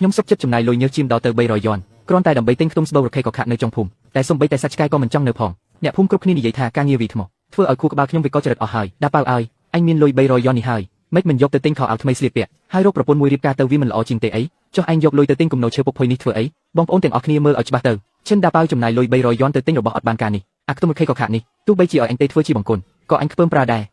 ខ្ញុំសុខចិត្តចំណាយលុយញើសឈាមដល់ទៅ300យ៉នគ្រាន់តែដើម្បីទិញខ្ទឹមស្បូវរខេកខាត់នៅចុងភូមិតែសូម្បីតែសាច់ឆ្កែក៏មិនចង់នៅផងអ្នកភូមិគ្រប់គ្នានិយាយថាការងារវីថ្មធ្វើឲ្យខួរក្បាលខ្ញុំវាក៏ចរិតអស់ហើយដាប៉ៅអើយអញមានលុយ300យ៉ននេះហើយមិនយកទៅទិញខោអាវថ្មីស្លៀកពាក់ហើយរកប្រពន្ធមួយរៀបការទៅវាមិនល្អជាងទេអីចុះអញយកលុយទៅទិញគំនូរឈើពុកភុយនេះធ្វើអីបងប្អូនទាំងអស់គ្នាមើលឲ្យច្បាស់ទៅឈិនដាប៉ៅចំណាយលុយ300យ៉នទៅទិញរបស់អត់បានការនេះអាខ្ទឹមរខេកខាត់នេះទោះបីជាឲ្យអញទេធ្វើជាបង្គន់ក៏អញខ្ពើមប្រាដែរ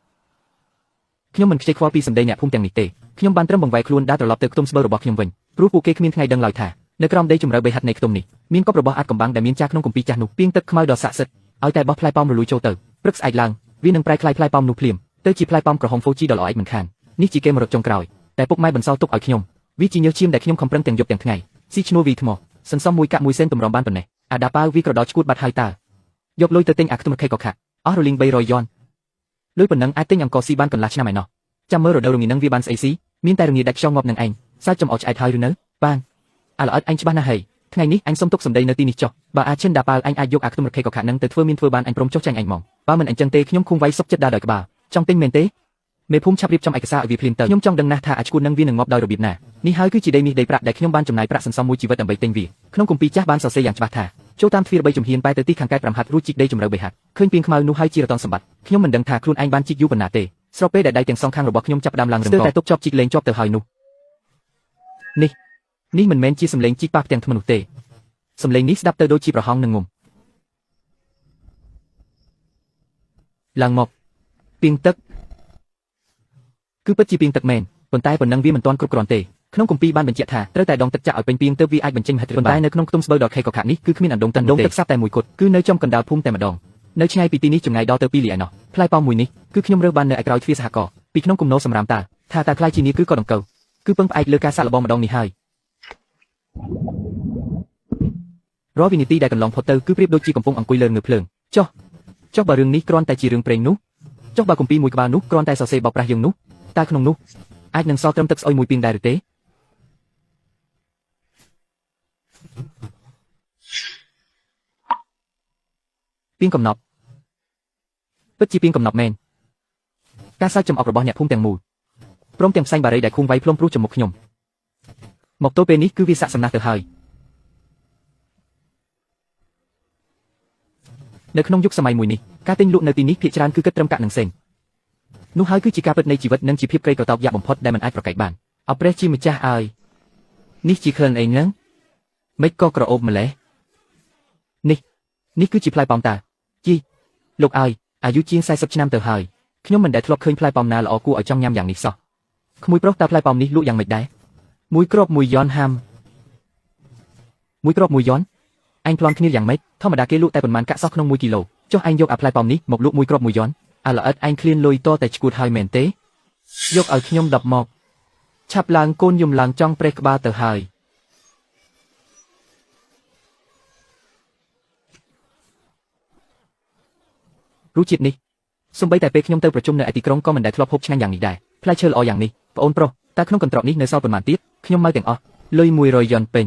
ខ្ញុំមិនខ្ជិលខ្វល់ពីសម្ដីអ្នកភូមិទាំងនេះទេខ្ញុំបានត្រឹមបង្វែរខ្លួនដើរត្រឡប់ទៅខ្ទឹមស្បូវរបស់ខ្ញុំវិញព្រោះពួកគេគ្មានថ្ងៃដឹងឡើយថានៅក្រោមដីជំរៅបីហិតនៃខ្ទឹមនេះមានកប់របស់អាចកំបាំងដែលមានចាស់ក្នុងគម្ពីរចាស់នោះពីងទឹកខ្មៅដ៏ស័ក្តិសិទ្ធិឲ្យតែបោះផ្លែប៉ោមរលួយចូលទៅព្រឹកស្អែកឡើងវានឹងប្រែក្លាយផ្លែប៉ោមនោះភ្លាមទៅជាផ្លែប៉ោមក្រហមហ្វូជីដ៏ល្អឯកមិនខាននេះជាគេមរតចុងក្រោយតែពុកម៉ែបន្សល់ទុកឲ្យខ្ញុំវាជាញើសឈាមដែលខ្ញុំខំប្រឹងទាំងយប់ទាំងថ្ងៃស៊ីឈ្នួលវីថ្មសន្សំមួយកាក់មួយសេនតម្រាំបានប៉ុណ្ណេះអាដាប៉ៅវាក្រដោឈួតបាត់ហើយតើយកលុយទៅទិញអាខ្ទឹមរខេកក៏ខាក់អស់រលីង300យ៉នលុយប៉ុណ្ណឹងអាចទិញអង្គស៊ីបានកន្លះឆ្នាំឯណោះចាំមើលរដូវរងានឹងវាបានស្អីស៊ីមានតែរងាដាច់ខ្យងងាប់នឹងឯងសាច់ចំអកឆ្អែតហើយឬនៅបានអាល្អិតអញច្បាស់ណាស់ហីថ្ងៃនេះអញសុំទុកសម្ដីនៅទីនេះចុះបើអាចឈិនដាប៉ៅអញអាចយកអាខ្ទឹមរខេកក៏ខាក់នឹងទៅធ្វើមានធ្វើបានអញព្រមចុះចាញ់អញហ្មងបើមិនអញ្ចឹងទេខ្ញុំឃុំវាយសុកចិត្តដើរដោយក្បាលចង់ទិញមែនទេមេភូមិឆាប់រៀបចំឯកសារឲ្យវាភ្លាមទៅខ្ញុំចង់ដឹងណាស់ថាអាឈួននឹងវានឹងងាប់ដោយរបៀបណានេះហើយគឺជាដីមាសដីប្រាក់ដែលខ្ញុំបានចំណាយប្រាក់សន្សំមួយជីវិតដើម្បីទិញវាក្នុងគម្ពីរចាស់បានសរសេរយ៉ាងច្បាស់ថាចូលតាមទ្វារ3ជំហានបែរទៅទីខាងកើត5ហត្ថរួចជីកដីជំរៅ3ហត្ថឃើញពីងខ្មៅនោះហើយជារតនសម្បត្តិខ្ញុំមិនដឹងថាខ្លួនឯងបានជីកយូរប៉ុណ្ណាទេស្របពេលដែលដៃទាំងសងខាងរបស់ខ្ញុំចាប់ផ្ដើមឡើងរំកតែទុកជាប់ជីកលេងជាប់ទៅហើយនោះនេះមិនមែនជាសម្លេងជីកប៉ះផ្ទាំងធ្មនោះទេសម្លេងនេះស្ដាប់ទៅដូចជាប្រហោងនឹងងុំឡើងមកពីងទឹកគឺពិតជាពីងទឹកមែនប៉ុន្តែប៉ុណ្ណឹងវាមិនទាន់គ្រប់គ្រាន់ទេក្នុងគម្ពីរបានបញ្ជាក់ថាត្រូវតែដងទឹកចាក់ឲ្យពេញពីងទើបវាអាចបញ្ចេញមហិទ្ធិប៉ុន្តែនៅក្នុងខ្ទឹមស្បូវដ៏ខេកខាត់នេះគឺគ្មានអណ្ដូងទឹកសាប់តែមួយគត់គឺនៅចំកណ្ដាលភូមិតែម្ដងនៅឆ្ងាយពីទីនេះចម្ងាយដល់ទៅ2លីឯណោះផ្លែប៉ោមមួយនេះគឺខ្ញុំរើសបាននៅឯក្រោយទ្វារសហករណ៍ពីក្នុងគំនរសម្រាមតើថាតើខ្លាយជានេះគឺក៏ដង្កូវគឺពឹងផ្អែកលើការសាក់លបងម្ដងនេះហើយរាល់វិនាទីដែលកន្លងផុតទៅគឺប្រៀបដូចជាកំពុងអង្គុយលើងើភ្លើងចុះបើរឿងនេះគ្រាន់តែជារឿងព្រេងនោះចុះបើគម្ពីរមួយក្បាលនោះគ្រាន់តែសរសេរបោកប្រាស់យើងនោះតើក្នុងនោះអាចនឹងសល់ត្រឹមទឹកស្អុយមួយពីងដែរឬទេពីងកំណប់ពិតជាពីងកំណប់មែនការសើចចំអករបស់អ្នកភូមិទាំងមូលព្រមទាំងផ្សែងបារីដែលឃុំវាយផ្លុំព្រុសចំមុខខ្ញុំមកទល់ពេលនេះគឺវាស័ក្តិសមណាស់ទៅហើយនៅក្នុងយុគសម័យមួយនេះការទិញលក់នៅទីនេះភាគច្រើនគឺគិតត្រឹមកាក់នឹងសេននោះហើយគឺជាការពិតនៃជីវិតនិងជាភាពក្រីក្រតោបយ៉ាប់បំផុតដែលមិនអាចប្រកែកបានអព្រះជាម្ចាស់អើយនេះជាក្លិនអីហ្នឹងមិនក៏ក្រអូបម្លេះនេះគឺជាផ្លែប៉ោមតាជីលោកអើយអាយុជាង40ឆ្នាំទៅហើយខ្ញុំមិនដែលធ្លាប់ឃើញផ្លែប៉ោមណាល្អគួរឲ្យចង់ញ៉ាំយ៉ាងនេះសោះក្មួយប្រុសតើផ្លែប៉ោមនេះលក់យ៉ាងម៉េចដែរមួយគ្រាប់1យ៉នហាំមួយគ្រាប់1យ៉នអញប្លន់គ្នាយ៉ាងម៉េចធម្មតាគេលក់តែប៉ុន្មានកាក់សោះក្នុង1គីឡូចុះអញយកអាផ្លែប៉ោមនេះមកលក់មួយគ្រាប់1យ៉នអាល្អិតអញឃ្លានលុយតតែឈួតហើយមែនទេយកឲ្យខ្ញុំ10មកឆាប់ឡើងកូនយំឡើងចង់ប្រេះក្បាលទៅហើយរសជាតិនេះសូម្បីតែពេលខ្ញុំទៅប្រជុំនៅឯទីក្រុងក៏មិនដែលធ្លាប់ហូបឆ្ងាញ់យ៉ាងនេះដែរផ្លែឈើល្អយ៉ាងនេះប្អូនប្រុសតើក្នុងកន្ត្រកនេះនៅសល់ប៉ុន្មានទៀតខ្ញុំមកទាំងអស់លុយ100យ៉នពេញ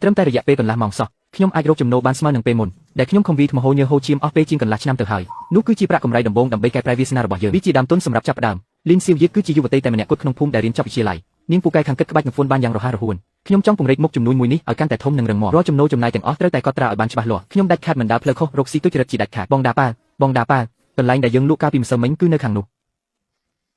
ត្រឹមតែរយៈពេលកន្លះម៉ោងសោះខ្ញុំអាចរកចំណូលបានស្មើនឹងពេលមុនដែលខ្ញុំខំវាយថ្មហូរញើហូរឈាមអស់ពេលជាងកន្លះឆ្នាំទៅហើយនោះគឺជាប្រាក់កម្រៃដំបូងដើម្បីកែប្រែវាសនារបស់យើងវាជាដើមទុនសម្រាប់ចាប់ផ្ដើមលីនសៀវយឺគឺជាយុវតីតែម្នាក់គត់ក្នុងភូមិដែលរៀនចប់វិទ្យាល័យនាងពូកែខាងគិតក្បាច់នឹងហ្វូនបានយ៉ាងរហ័សរហួនខ្ញុំចង់ពង្រីកមុខចំនួនមួយនេះឲ្យកាន់តែធំនិងរឹងមាំរាល់ចំណូលចំណាយទាំងអស់ត្រូវតែកត់ត្រាឲ្យបានច្បាស់លាស់ខ្ញុំដាច់ខាតមិនដើរផ្លូវខុសរកស៊ីទុច្ចរិតជាដាច់ខាតបងដាប៉ាកន្លែងដែលយើងលក់កាលពីម្សិលមិញគឺនៅខាងនោ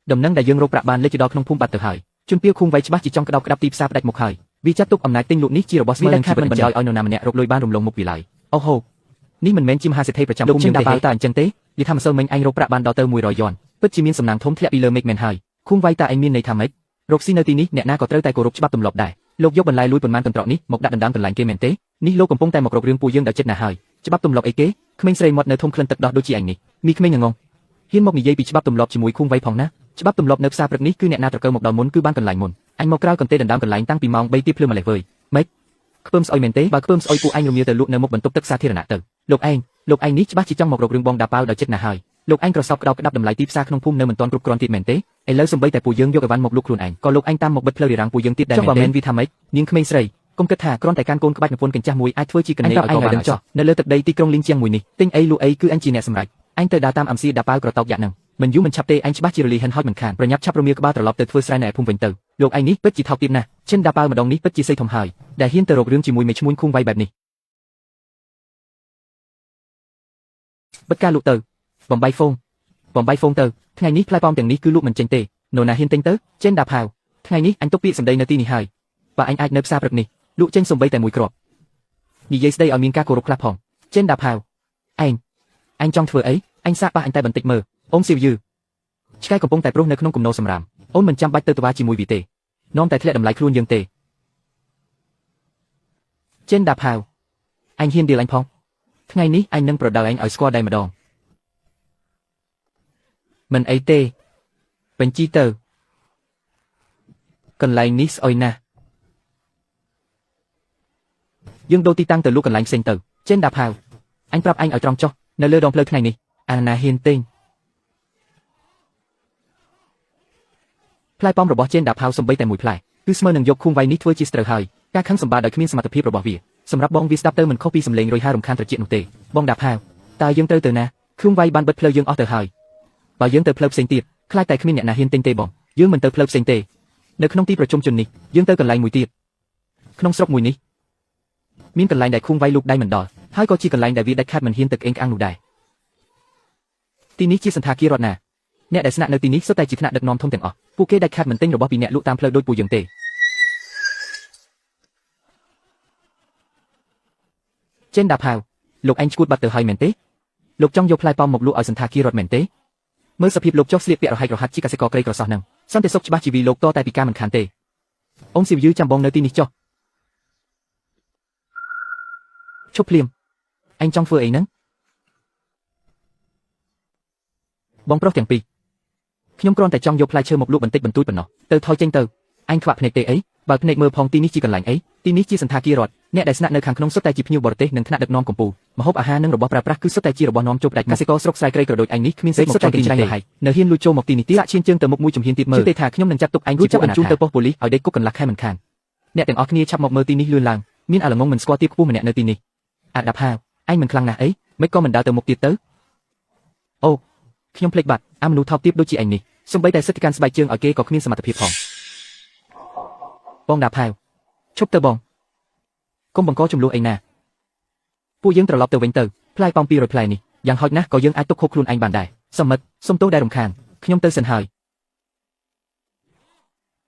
ះដំណឹងដែលយើងរកប្រាក់បានលេចទៅដល់ក្នុងភូមិបាត់ទៅហើយជនពាវឃុំវៃច្បាស់ជាចង់ក្តោបក្តាប់ទីផ្សារផ្ដាច់មុខហើយវាចាត់ទុកអំណាចទិញលក់នេះជារបស់ស្មើនឹងជីវិតមិនបញ្ចោយឲ្យនរណាម្នាក់រកលុយបានរំលងមុខពីឡើយអូហូនេះមិនមែនជាមហាសេដ្ឋីប្រចាំភូមិយើងទេតើអញ្ចឹងទេនិយាយថាម្សិលមិញអញរកប្រាក់បានដល់ទៅ100យ៉នពិតជាមានសំណាងធំធ្លាក់ពីលើមេឃមែនហើយឃុំវៃតើឯងមានន័យថាម៉េចរកស៊ីនៅទីនេះអ្នកណាក៏ត្រូវតែគោរពច្បាប់ទម្លាប់ដែរលោកយកបន្លែលួយប៉ុន្មានកន្ត្រកនេះមកដាក់ដណ្ដើមកន្លែងគេមែនទេនេះលោកកំពុងតែមករករឿងពួកយើងដល់ចិត្តណាស់ហើយច្បាប់ទម្លាប់អីគេក្មេងស្រីមាត់នៅធំក្លិនទឹកដោះដូចជាឯងនេះមីក្មេងងងហ៊ានមកនិយាយពីច្បាប់ទម្លាប់ជាមួយឃុំវៃផងណាច្បាប់ទម្លាប់នៅផ្សារព្រឹកនេះគឺអ្នកណាត្រកើមកដល់មុនគឺបានកន្លែងមុនអញមកក្រៅកន្ទេដណ្ដើមកន្លែងតាំងពីម៉ោង3ទៀបភ្លឺម្លេះវើយម៉េចខ្ពើមស្អុយមែនទេបើខ្ពើមស្អុយពួកអញរមៀលទៅលក់នៅមុខបន្ទប់ទឹកសាធារណៈទៅលោកឯងនេះច្បាស់ជាចង់មករករឿងបងដាប៉ៅដល់ចិត្តណាស់ហើយលោកឯងក្រសោបក្តោបក្តាប់តម្លៃទីផ្សារក្នុងភូមិនៅមិនទាន់គ្រប់គ្រាន់ទៀតមែនទេឥឡូវសំបីតែពួកយើងយកអីវ៉ាន់មកលក់ខ្លួនឯងក៏លោកឯងតាមមកបិទផ្លូវរារាំងពួកយើងទៀតដែរមែនទេចុះបើមែនវាថាម៉េចនាងក្មេងស្រីកុំគិតថាគ្រាន់តែការកូនក្បាច់នពន្ធកញ្ចាស់មួយអាចធ្វើជាកណេឲ្យកបានចុះនៅលើទឹកដីទីក្រុងលីងជាងមួយនេះទិញអីលក់អីគឺអញជាអ្នកសម្រេចអញទៅដើរតាមអំសៀដាប៉ៅក្រតោកយ៉ាក់នឹង មិនយូរមិនឆាប់ទេអញច្បាស់ជារលីហិនហោចមិនខានប្រញាប់ឆាប់រមៀលក្បាលត្រឡប់ទៅធ្វើស្រែនៅភូមិវិញទៅលោកឯងនេះពិតជាថោកទាបណាស់ឈិនដាប៉ៅម្ដងនេះពិតជាសីធំហើយដែលហ៊ានទៅរករឿងជាមួយមេឈ្មួញឃុំវៃបែបនេះបិទការលក់ទៅបំបីហ្វូងទៅថ្ងៃនេះផ្លែប៉ោមទាំងនេះគឺលក់មិនចេញទេនរណាហ៊ានទិញទៅឈិនដាប៉ៅថ្ងៃនេះអញទុកពាក្យសម្ដីនៅទីនេះហើយបើអញអាចនៅផ្សារព្រឹកនេះលក់ចេញសំបីតែមួយគ្រាប់និយាយស្ដីឲ្យមានការគោរពខ្លះផងឈិនដាប៉ៅអញចង់ធ្វើអីអញសាកប៉ះអញតែបន្តិចមើលអូនស៊ីវយឺឆ្កែកំពុងតែប្រុសនៅក្នុងគំនរសម្រាមអូនមិនចាំបាច់ទៅត្វាជាមួយវាទេនាំតែធ្លាក់តម្លៃខ្លួនយើងទេជិនដាផាវអញហ៊ានឌីលអញផងថ្ងៃនេះអញនឹងប្រដៅអញឲ្យស្គាល់ដែរម្ដងមិនអីទេបញ្ជីទៅកន្លែងនេះស្អុយណាស់យើងដូរទីតាំងទៅលក់កន្លែងផ្សេងទៅជិនដាផាវអញប្រាប់អញឲ្យត្រង់ចុះនៅលើដងផ្លូវថ្ងៃនេះអាណាហ៊ានទិញផ្លែប៉ោមរបស់ជេនដាផៅសំបីតែមួយផ្លែគឺស្មើនឹងយកឃុំវៃនេះធ្វើជាស្ត្រូវហើយការខឹងសម្បាដោយគ្មានសមត្ថភាពរបស់វាសម្រាប់បងវាស្ដាប់ទៅមិនខុសពីសំឡេងរយហារំខានត្រចៀកនោះទេបងដាផៅតើយើងត្រូវទៅណាឃុំវៃបានបិទផ្លូវយើងអស់ទៅហើយបើយើងទៅផ្លូវផ្សេងទៀតខ្លាចតែគ្មានអ្នកណាហ៊ានទិញទេបងយើងមិនទៅផ្លូវផ្សេងទេនៅក្នុងទីប្រជុំជននេះយើងទៅកន្លែងមួយទៀតក្នុងស្រុកមួយនេះមានកន្លែងដែលឃុំវៃលូកដៃមិនដល់ហើយក៏ជាកន្លែងដែលវាដាច់ខាតមិនហ៊ានទៅក្អេងក្អាងនោះដែរទីនេះជាសន្តាគាររដ្ឋណាអ្នកដែលស្នាក់នៅទីនេះសុទ្ធតែជាថ្នាក់ដឹកនាំធំទាំងអស់ពួកគេដាច់ខាតមិនទិញរបស់ពីអ្នកលក់តាមផ្លូវដូចពួកយើងទេជិនដាផៅលោកឯងឈួតបាត់ទៅហើយមែនទេលោកចង់យកផ្លែប៉ោមមកលក់ឲ្យសន្តាគាររដ្ឋមែនទេមើលសភាពលោកចុះស្លៀកពាក់រហែករហ័តជាកសិករក្រីក្រសោះហ្នឹងសន្តិសុខច្បាស់ជីវីលោកតតែពីការមិនខានទេអ៊ំស៊ីវយឺចាំបងនៅទីនេះចុះឈប់ភ្លាមអញចង់ធ្វើអីហ្នឹងបងប្រុសទាំងពីរខ្ញុំគ្រាន់តែចង់យកផ្លែឈើមកលក់បន្តិចបន្តួចប៉ុណ្ណោះទៅថយចេញទៅអញខ្វាក់ភ្នែកទេអីបើភ្នែកមើលផងទីនេះជាកន្លែងអីទីនេះជាសន្តាគាររដ្ឋអ្នកដែលស្នាក់នៅខាងក្នុងសុទ្ធតែជាភ្ញៀវបរទេសនិងថ្នាក់ដឹកនាំកម្ពុជាម្ហូបអាហារនិងរបស់ប្រើប្រាស់គឺសុទ្ធតែជារបស់នាំចូលផ្ដាច់កសិករស្រុកស្រែក្រីក្រដូចអញនេះគ្មានសេចក្ដីសុទ្ធតែគេច្រាញ់លហើយនៅហ៊ានលួចចូលមកទីនេះទៀតសាក់ឈានជើងទៅមុខមួយជំហានទៀតមើលទេថាខ្ញុំនឹងចាត់ទុកឯងជាបញ្ជូនទៅប៉ុស្តិ៍ប៉ូលីសឲ្យដេកគុកកន្លះខែមិនខានអ្នកទាំងអស់គ្នាឆាប់មកមើលទីនេះលឿនឡើងមានអាល្ងងមិនស្គាល់ទីខ្ពស់ម្នាក់នៅទីនេះអាដាប់ហាវអញមិនខ្លាំងណាស់អីមិនក៏មិនដើរទៅមុខទៀតទៅអូខ្ញុំភ្លេចបាត់អាមនុស្សថោកទាបដូចជាឯងនេះសំបីតែសិទ្ធិកាន់ស្បែកជើងឲ្យគេក៏គ្មានសមត្ថភាពផងបងដាផាវឈប់ទៅបងកុំបង្កចំនួនអីណាពួកយើងត្រឡប់ទៅវិញទៅផ្លែប៉ោម200ផ្លែនេះយ៉ាងហោចណាស់ក៏យើងអាចទុកខុសខ្លួនឯងបានដែរសមិទ្ធសុំទោសដែលរំខានខ្ញុំទៅសិនហើយ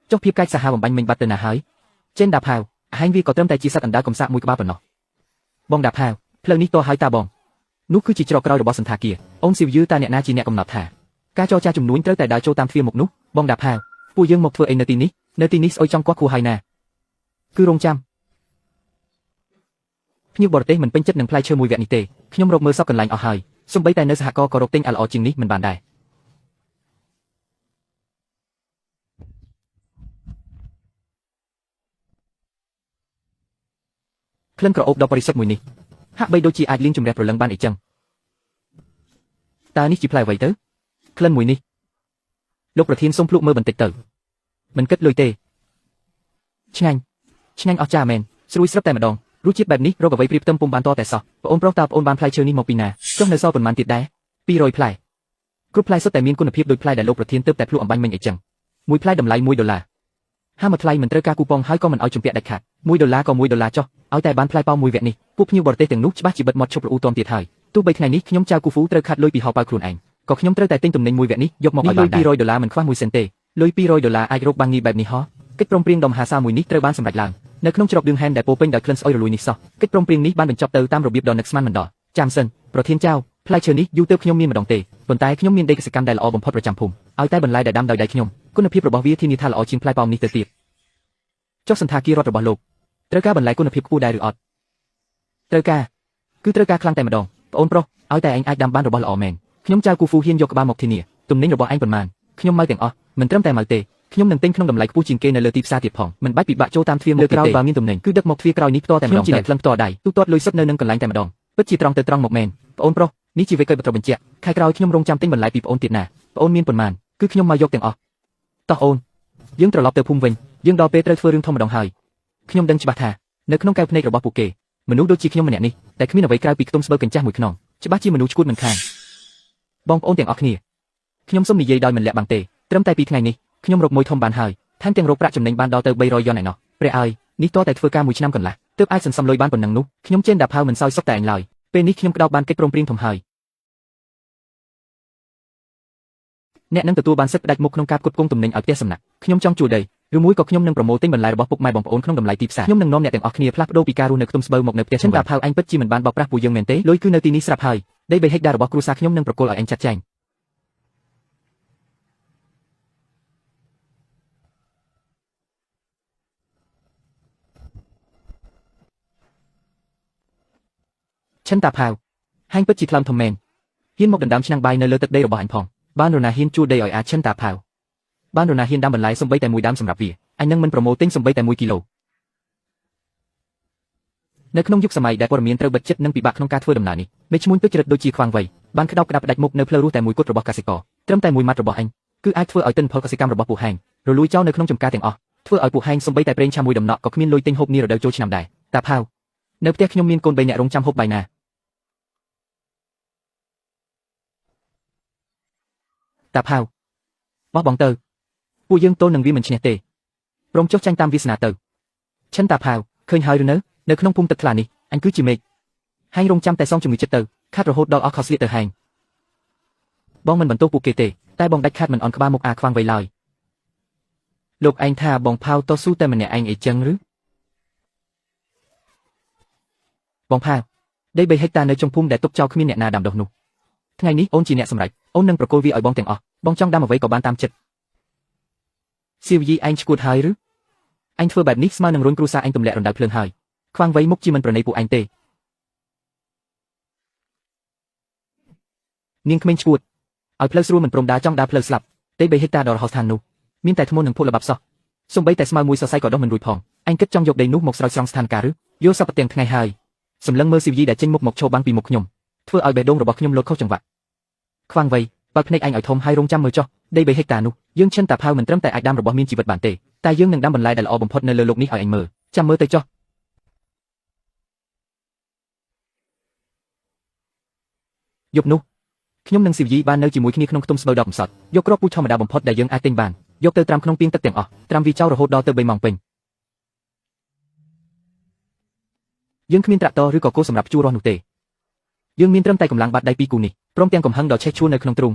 ចុះភាពកាច់សាហាវបំបាញ់មិញបាត់ទៅណាហើយជិនដាផាវអហែងវាក៏ត្រឹមតែជាសត្វអណ្ដើកកំសាកមួយក្បាលប៉ុណ្ណោះបងដាផាវផ្លូវនេះតហើយតាបងនោះគឺជាច្រកក្រោយរបស់សន្តាគារអូនស៊ីវយឺតាអ្នកណាជាអ្នកកំណត់ថាការចរចាជំនួញត្រូវតែដើរចូលតាមទ្វារមុខនោះបងដាផាវពួកយើងមកធ្វើអីនៅទីនេះស្អុយចង់គោះគួរហើយណាគឺរងចាំភ្ញៀវបរទេសមិនពេញចិត្តនឹងផ្លែឈើមួយវគ្គនេះទេខ្ញុំរកមើលសពកន្លែងអស់ហើយសូម្បីតែនៅសហករណ៍ក៏រកទិញល្អជាងនេះមិនបានដែរក្លិនក្រអូបដ៏បរិសុទ្ធមួយនេះហាក់បីដូចជាអាចលាងជម្រះព្រលឹងបានអីចឹងតើនេះជាផ្លែអ្វីទៅក្លិនមួយនេះលោកប្រធានសូមភ្លក់មើលបន្តិចទៅមិនគិតលុយទេឆ្ងាញ់អស្ចារ្យមែនស្រួយស្រាប់តែម្ដងរសជាតិបែបនេះរកអ្វីព្រៀបផ្ទឹមពុំបានតតែសោះបងអូនប្រុសតើបងអូនបានផ្លែឈើនេះមកពីណាចុះនៅសល់ប៉ុន្មានទៀតដែរ200ផ្លែគ្រប់ផ្លែសុទ្ធតែមានគុណភាពដូចផ្លែដែលលោកប្រធានទើបតែភ្លក់អំបញ្ញមិញអីចឹងមួយផ្លែតម្លៃ$1ហាមកថ្លៃមិនត្រូវការគូប៉ុងហើយក៏មិនឲ្យជំពាក់ដាច់ខាត$1ក៏$1ចុះឲ្យតែបានផ្លែប៉ោមមួយវគ្គនេះពួកភ្ញៀវបរទេសទាំងនោះច្បាស់ជាបិទមាត់ឈប់រអ៊ូតមទៀតហើយទោះបីថ្ងៃនេះខ្ញុំចៅគូហ្វូត្រូវខាត់លុយពីហោប៉ៅខ្លួនឯងក៏ខ្ញុំត្រូវតែទិញទំនិញមួយវគ្គនេះយកមកឲ្យបានដែរ$200មិនខ្វះ1សេនទេលុយ$200អាចរកបានងាយបែបនេះហ៎កិច្ចព្រមព្រៀងដ៏មហាសាលមួយនេះត្រូវបានសម្រេចឡើងនៅក្នុងច្រកឌឿងហែនដែលពោពេញដោយក្លិនស្អុយរលួយនេះសោះកិច្ចព្រមព្រៀងនេះបានបញ្ចប់ទៅតាមរបៀបដ៏នឹកស្មានមិនដល់ចាំសិនប្រធានចៅផ្លែឈើនេះយូរទៅខ្ញុំមានម្ដងទេប៉ុន្តែខ្ញុំមានដីកសិកម្មដែលល្អបំផុតប្រចាំភូមិឲ្យតែបន្លែដែលដាំដោយដៃខ្ញុំគុណភាពរបស់វាធានាថាល្អជាងផ្លែប៉ោមនេះទៅទៀតចុះសន្តាគាររដ្ឋរបស់លោកត្រូវការបន្លែគុណភាពខ្ពស់ដែរឬអត់ត្រូវការខ្លាំងតែម្ដងបងអូនប្រុសឲ្យតែឯងអាចដាំបានរបស់ល្អមែនខ្ញុំចៅគូហ្វូហ៊ានយកក្បាលមកធានាទំនិញរបស់ឯងប៉ុន្មានខ្ញុំមកទាំងអស់មិនត្រឹមតែមកទេខ្ញុំនឹងទិញក្នុងតម្លៃខ្ពស់ជាងគេនៅលើទីផ្សារទៀតផងមិនបាច់ពិបាកចូលតាមទ្វារមុខក្រោយបើមានទំនិញគឺដឹកមកទ្វារក្រោយនេះផ្ទាល់តែម្ដងជាអ្នកក្លឹងផ្ទាល់ដៃទូទាត់លុយសុទ្ធនៅនឹងកន្លែងតែម្ដងពិតជាត្រង់ទៅត្រង់មកមែនបងអូនប្រុសនេះជាវិក័យបត្របញ្ជាក់ខែក្រោយខ្ញុំរងចាំទិញបន្លែពីបងអូនទៀតណាបងអូនមានប៉ុន្មានគឺខ្ញុំមកយកទាំងអស់តោះអូនយើងត្រឡប់ទៅភូមិវិញយើងដល់ពេលត្រូវធ្វើរឿងធំម្ដងហើយខ្ញុំដឹងច្បាស់ថានៅក្នុងកែវភ្នែករបស់ពួកគេមនុស្សដូចជាខ្ញុំម្នាក់នេះតែគ្មានអ្វីក្រៅពីខ្ទង់ស្បូវកញ្ចាស់មួយខ្នងច្បាស់ជាមនុស្សឈួតមិនខានបងប្អូនទាំងអស់គ្នា ខ្ញុំសូមនិយាយដោយមិនលាក់បាំងទេត្រឹមតែ2ថ្ងៃនេះខ្ញុំរកមួយធំបានហើយថែមទាំងរកប្រាក់ចំណេញបានដល់ទៅ300 យ៉នឯណោះព្រះអើយនេះតតែធ្វើការមួយឆ្នាំកន្លះទើបអាចសន្សំលុយបានប៉ុណ្ណឹងនោះខ្ញុំចេនដាផៅមិនសោយសុខតែអញឡើយពេលនេះខ្ញុំក្តោបបានកិច្ចព្រមព្រៀងធំហើយអ្នកនឹងទទួលបានសិទ្ធិផ្ដាច់មុខក្នុងការផ្គត់ផ្គង់ទំនិញឲ្យផ្ទះសំណាក់ខ្ញុំចង់ជួលដីឬមួយក៏ខ្ញុំនឹងប្រមូលទិញបន្លែរបស់ពុកម៉ែបងប្អូនក្នុងតម្លៃទីផ្សារខ្ញុំនឹងនាំអ្នកទាំងអស់គ្នាផ្លាស់ប្ដូរពីការរស់នៅខ្ទង់ស្បូវមកនៅផ្ទះឈិនតាផៅអញពិតជាមិនបានបោកប្រាស់ពួកយើងមែនទេលុយគឺនៅទីនេះស្រាប់ហើយដី3ហិកតារបស់គ្រួសារខ្ញុំនឹងប្រគល់ឲ្យអញចាត់ចែងឈិនតាផៅហាញពិតជាថ្លើមធំមែនហ៊ានមកដណ្ដើមឆ្នាំងបាយនៅលើទឹកដីរបស់អញផងបានរណាហ៊ានជួលដីឲ្យអាឈិនតាផៅបានរណាហ៊ានដាំបន្លែសំបីតែមួយដើមសម្រាប់វាអញនឹងមិនប្រមូលទិញសំបីតែ1គីឡូនៅក្នុងយុគសម័យដែលព័ត៌មានត្រូវបិទជិតនិងពិបាកក្នុងការធ្វើដំណើរនេះមេឈ្មោះទឹកជ្រិតដូចជាខ្វាងវៃបានក្តោបក្តាប់ផ្ដាច់មុខនៅផ្លូវរស់តែមួយគត់របស់កសិករត្រឹមតែមួយម៉ាត់របស់អញគឺអាចធ្វើឲ្យទិន្នផលកសិកម្មរបស់ពួកហែងរលួយចោលនៅក្នុងចំការទាំងអស់ធ្វើឲ្យពួកហែងសំបីតែប្រេងឆាមួយដំណក់ក៏គ្មានលុយទិញហូបនារដូវចូលឆ្នាំដែរតាផៅនៅផ្ទះខ្ញុំមានកូន3នាក់រងចាំហូបបាយណាតាផៅបោះបង់ទៅពួកយើងទល់នឹងវាមិនឈ្នះទេព្រមចុះចាញ់តាមវាសនាទៅឈិនតាផៅឃើញហើយឬនៅក្នុងភូមិទឹកថ្លានេះអញគឺជាមេឃហែងរងចាំតែសងជំងឺចិត្តទៅខាត់រហូតដល់អស់ខុសស្លៀកទៅហែងបងមិនបន្ទោសពួកគេទេតែបងដាច់ខាត់មិនអន់ក្បាលមុខអាខ្វាងវៃឡើយលោកឯងថាបងផៅតស៊ូតែម្នាក់ឯងអីចឹងឬបងផៅដី3ហិកតានៅចុងភូមិដែលទុកចោលគ្មានអ្នកណាដាំដុះនោះថ្ងៃនេះអូនជាអ្នកសម្រេចអូននឹងប្រគល់វាឲ្យបងទាំងអស់បងចង់ដាំអ្វីក៏បានតាមចិត្តសៀវយីឯងឈួតហើយឬអញធ្វើបែបនេះស្មើនឹងរុញគ្រួសារអញទម្លាក់រណ្ដៅភ្លើងហើយខ្វាងវៃមុខជាមិនប្រណីពួកអញទេនាងក្មេងឈួតឲ្យផ្លូវស្រួលមិនព្រមដើរចង់ដើរផ្លូវស្លាប់ទេ3ហិកតាដល់រហោស្ថាននោះមានតែធ្មន់នឹងភក់ល្បាប់សោះសំបីតែស្មៅមួយសរសៃក៏ដុះមិនរួចផងអញគិតចង់យកដីនោះមកស្រោចស្រង់ស្ថានភាពឬយកសពទាំងថ្ងៃហើយសម្លឹងមើលសៀវយីដែលចេញមុខមកឈោបាំងពីមុខខ្ញុំធ្វើឲ្យបេះដូងរបស់ខ្ញុំលោតខុសចង្វាក់ខ្វាងវៃបើកភ្នែកអញឲ្យធំហើយរងចាំមើលចុះដី3ហិកតានោះយើងឈិនតាផៅមិនត្រឹមតែអាចដាំរបស់មានជីវិតបានទេតែយើងនឹងដាំបន្លែដែលល្អបំផុតនៅលើលោកនេះឲ្យអញមើលចាំមើលទៅចុះយប់នោះខ្ញុំនិងស៊ីវយីបាននៅជាមួយគ្នាក្នុងខ្ទមស្បូវដ៏កំសត់យកគ្រាប់ពូជធម្មតាបំផុតដែលយើងអាចទិញបានយកទៅត្រាំក្នុងពាងទឹកទាំងអស់ត្រាំវាចោលរហូតដល់ទៅ3ម៉ោងពេញយើងគ្មានត្រាក់ទ័រឬក៏គោសម្រាប់ជួររាស់នោះទេយើងមានត្រឹមតែកម្លាំងបាតដៃ2គូនេះព្រមទាំងកំហឹងដ៏ឆេះឆួលនៅក្នុងទ្រូង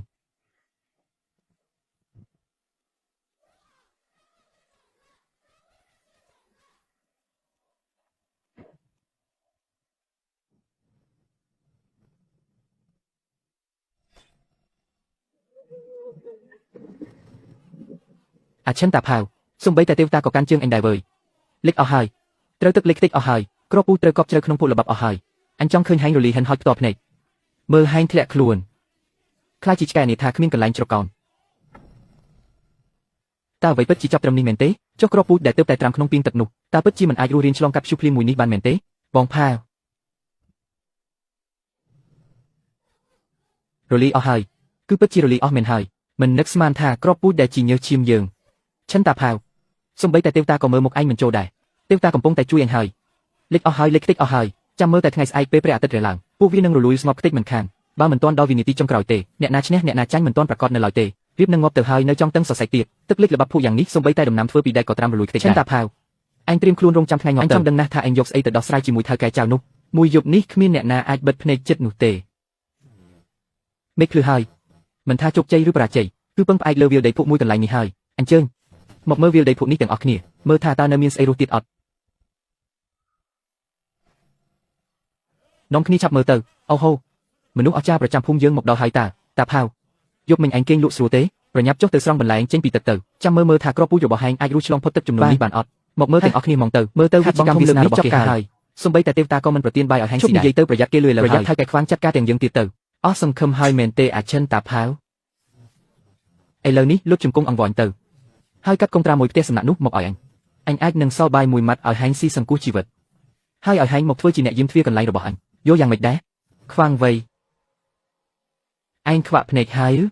អាឈិនតាផៅសំបីតែទេវតាក៏កាន់ជើងអញដែរវើយលិចអស់ហើយត្រូវទឹកលិចខ្ទេចអស់ហើយគ្រាប់ពូត្រូវកប់ជ្រៅក្នុងភក់ល្បាប់អស់ហើយអញចង់ឃើញហែងរលីហិនហោចផ្ទាល់ភ្នែកមើលហែងធ្លាក់ខ្លួនខ្លាចជាឆ្កែនេះថាគ្មានកន្លែងជ្រកកោនតើអ្វីពិតជាចាប់ត្រឹមនេះមែនទេចុះគ្រាប់ពូដែលទើបតែត្រាំក្នុងពាងទឹកនោះតើពិតជាមិនអាចរស់រានឆ្លងកាត់ព្យុះភ្លៀងមួយនេះបានមែនទេបងផៅរលីអស់ហើយគឺពិតជារលីអស់មែនហើយមិននឹកស្មានថាគ្រាប់ពូដែលជាញើសឈាមយើងឈិនតាផៅសំបីតែទេវតាក៏មើលមុខឯងមិនចូលដែរទេវតាកំពុងតែជួយអញហើយលិចអស់ហើយលិចខ្ទេចអស់ហើយចាំមើលតែថ្ងៃស្អែកពេលព្រះអាទិត្យរះឡើងពួកវានឹងរលួយស្ងប់ខ្ទេចមិនខានបើមិនទាន់ដល់វិនាទីចុងក្រោយទេអ្នកណាឈ្នះអ្នកណាចាញ់មិនទាន់ប្រកាសនៅឡើយទេរៀបនឹងងាប់ទៅហើយនៅចង់តឹងសរសៃទៀតទឹកលិចល្បាប់ភក់យ៉ាងនេះសំបីតែដំណាំធ្វើពីដែកក៏ត្រាំរលួយខ្ទេចដែរឈិនតាផៅអញត្រៀមខ្លួនរងចាំថ្ងៃងាប់ទៅអញចង់ដឹងណាស់ថាអញយកស្អីទៅដោះស្រាយជាមួយថៅកែចៅនោះមួយយប់នេះគ្មានអ្នកណាអាចបិទភ្នែកចិត្តនោះទេមេឃភ្លឺហើយមិនថាជោគជ័យឬបរាជ័យគឺពឹងផ្អែកលើវាលដីភក់មួយកន្លែងនេះហើយអញ្ជើញមកមើលវាលដីភក់នេះទាំងអស់គ្នាមើលថាតើនៅមានស្អីរស់ទៀតអត់នាំគ្នាឆាប់មើលទៅអូហូមនុស្សអស្ចារ្យប្រចាំភូមិយើងមកដល់ហើយតាផៅយប់មិញឯងគេងលក់ស្រួលទេប្រញាប់ចុះទៅស្រង់បន្លែងចេញពីទឹកទៅចាំមើលថាគ្រាប់ពូជរបស់ហែងអាចរស់ឆ្លងផុតទឹកចំនួននេះបានអត់មកមើលទាំងអស់គ្នាមកទៅមើលទៅវិជ្ជាកម្មវាសនារបស់គេហើយសំបីតែទេវតាក៏មិនប្រទានបាយឲ្យហែងស៊ីដែរនិយាយទៅប្រយ័ត្នគេលួចលើហើយប្រយ័ត្នថៅកែខ្វាងចាត់ការទាំងយើងទៀតទៅអស់សង្ឃឹមហើយមែនទេអាឈិនតាផៅឥឡូវនេះលុបជង្គង់អង្វរទៅហើយកាត់កុងត្រាមួយផ្ទះសំណាក់នោះមកឲ្យអញអាចនឹងសល់បាយមួយម៉ាត់ឲ្យហែងស៊ីសង្គ្រោះជីវិតហើយឲ្យហែងមកធ្វើជាអ្នកយាមទ្វារកន្លែងរបស់អញយកយ៉ាងម៉េចដែរខ្វាងវៃឯងខ្វាក់ភ្នែកហើយឬ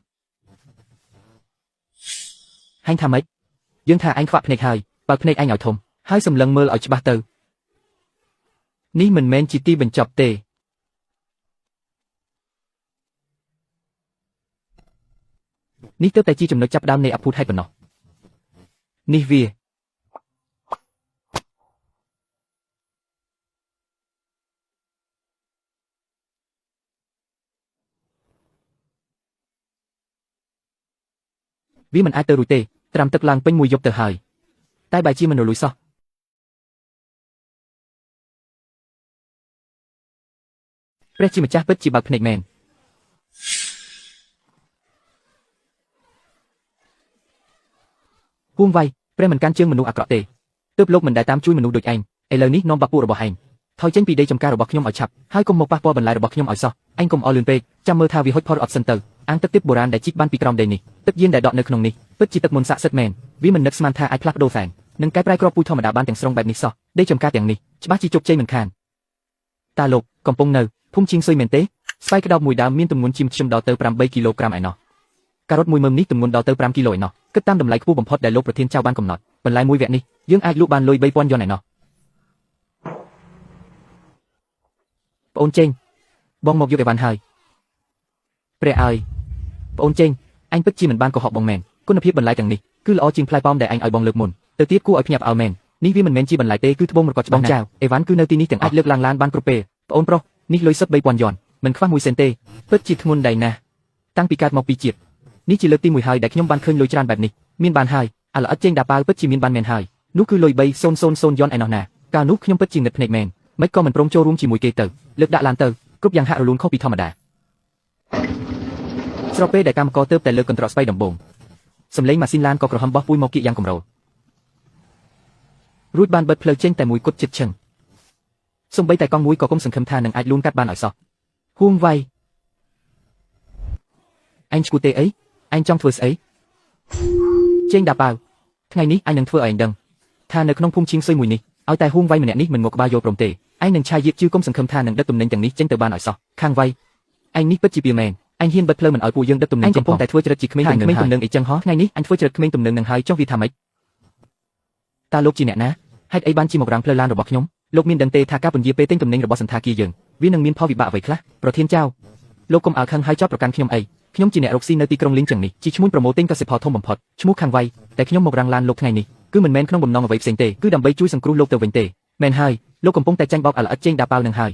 ហែងថាម៉េចយើងថាឯងខ្វាក់ភ្នែកហើយបើកភ្នែកឯងឲ្យធំហើយសម្លឹងមើលឲ្យច្បាស់ទៅនេះមិនមែនជាទីបញ្ចប់ទេ នេះទើបតែជាចំណុចចាប់ផ្ដើមនៃអភូតហេតុប៉ុណ្ណោះនេះវាមិនអាចទៅរួចទេត្រាំទឹកឡើងពេញមួយយប់ទៅហើយតែបែរជាមិនរលួយសោះព្រះជាម្ចាស់ពិតជាបើកភ្នែកមែនហួងវៃព្រះមិនកាន់ជើងមនុស្សអាក្រក់ទេទើបលោកមិនដែលតាមជួយមនុស្សដូចឯងឥឡូវនេះនាំបាក់ពួករបស់ឯងថយចេញពីដីចំការរបស់ខ្ញុំឲ្យឆាប់ហើយកុំមកប៉ះពាល់បន្លែរបស់ខ្ញុំឲ្យសោះឯងកុំអោយលឿនពេកចាំមើលថាវាហុចផុតអត់សិនទៅអាងទឹកទាបបុរាណដែលជីកបានពីក្រោមដីនេះទឹកយានដែលដក់នៅក្នុងនេះពិតជាទឹកមន្តស័ក្តិសិទ្ធិមែនវាមិននឹកស្មានថាអាចផ្លាស់ប្ដូរសែននិងកែប្រែគ្រាប់ពូជធម្មតាបានទាំងស្រុងបែបនេះសោះដីចំការទាំងនេះច្បាស់ជាជោគជ័យមិនខានតាលោកកំពុងនៅភូមិជីងស៊ុយមែនទេស្វាយក្តោបមួយដើមមានទម្ងន់ជាមធ្យមដល់ទៅ8គីឡូក្រាមឯណោះការ៉ុតមួយមើមនេះទម្ងន់ដល់ទៅ5គីឡូឯណោះគិតតាមតម្លៃខ្ពស់បំផុតដែលលោកប្រធានចៅបានកំណត់បន្លែមួយវគ្គនេះយើងអាចលក់បានលុយ3000យន់ឯណោះប្អូនចេងបងមកយកអីវ៉ាន់ហើយព្រះអើយប្អូនចេងអញពិតជាមិនបានកុហកបងមែនគុណភាពបន្លែទាំងនេះគឺល្អជាងផ្លែប៉ោមដែលអញឲ្យបងលើកមុនទៅទៀតគួរឲ្យភ្ញាក់ផ្អើលមែននេះវាមិនមែនជាបន្លែទេគឺត្បូងមរកតច្បាស់ណាស់បងចៅអីវ៉ាន់គឺនៅទីនេះទាំងអាចលើកឡើងឡានបានគ្រប់ពេលប្អូនប្រុសនេះលុយសុទ្ធ3000យន់មិនខ្វះ1សេនទេពិតជាធ្ងន់ដៃណាស់តាំងពីកើតមកពីជាតិនេះជាលើកទី1ហើយដែលខ្ញុំបានឃើញលុយច្រើនបែបនេះមានបានហើយអាល្អិតចេងដាប៉ាវពិតជាមានបានមែនហើយនោះគឺលុយ3000យន់ឯណោះណាកាលនោះខ្ញុំពិតជាងឹតភ្នែកមែនមិនក៏មិនព្រមចូលរួមជាមួយគេទៅលើកដាក់ឡានទៅគ្រប់យ៉ាងហាក់រលូនខុសពីធម្មតាស្របពេលដែលកម្មករទើបតែលើកកន្ត្រកស្បៃដំបងសំឡេងម៉ាស៊ីនឡានក៏ក្រហមបោះពួយមកគៀកយ៉ាងកម្រោលរួចបានបិទផ្លូវចេញតែមួយគត់ចិត្តឈឹងសំបីតែកង់មួយក៏គុំសង្ឃឹមថានឹងអាចលូនកាត់បានឲ្យសោះហួងវៃអញឈ្គូទេអីអញចង់ធ្វើស្អីចេងដាប៉ាវថ្ងៃនេះអញនឹងធ្វើឲ្យអញដឹងថានៅក្នុងភូមិឈៀងស៊ុយមួយនេះឲ្យតែហួងវៃម្នាក់នេះមិនមកក្បាលយកព្រមទេឯងនឹងឆាយៀកជឿគុំសង្ឃឹមថានឹងដឹកទំនិញទាំងនេះចេញទៅបានឲ្យសោះខាងវៃឯងនេះពិតជាពីមែនអញហ៊ានបិទផ្លូវមិនឲ្យពួកយើងដឹកទំនិញចេញផងតែធ្វើច្រិតជាក្មេងទំនឹងអីចឹងហោះថ្ងៃនេះអញធ្វើច្រិតក្មេងទំនឹងនឹងហើយចុះវាថាម៉េចតើលោកជាអ្នកណាហេតុអីបានជាមករាំងផ្លូវឡានរបស់ខ្ញុំលោកមានដឹងទេថាការពន្យាពេលទិញទំនិញរបស់សន្តាគារយើងវានឹងមានផលវិបាកអ្វីខ្លះប្រធានចៅលោកកុំអើខឹងហើយចាប់ប្រកាន់ខ្ញុំអីខ្ញុំជាអ្នករកស៊ីនៅទីក្រុងលីងចឹងនេះជាឈ្មោះប្រម៉ូទិញកសិផលធំបំផុតឈ្មោះខាងវៃតែខ្ញុំមករាំងឡានលោកថ្ងៃនេះគឺមិនមែនក្នុងបំណងអ្វីផ្សេងទេគឺដើម្បីជួយសង្គ្រោះលោកទៅវិញទេមែនហើយលោកកំពុងតែចាញ់បោកអាល្អិតចេងដាប៉ាវនឹងហើយ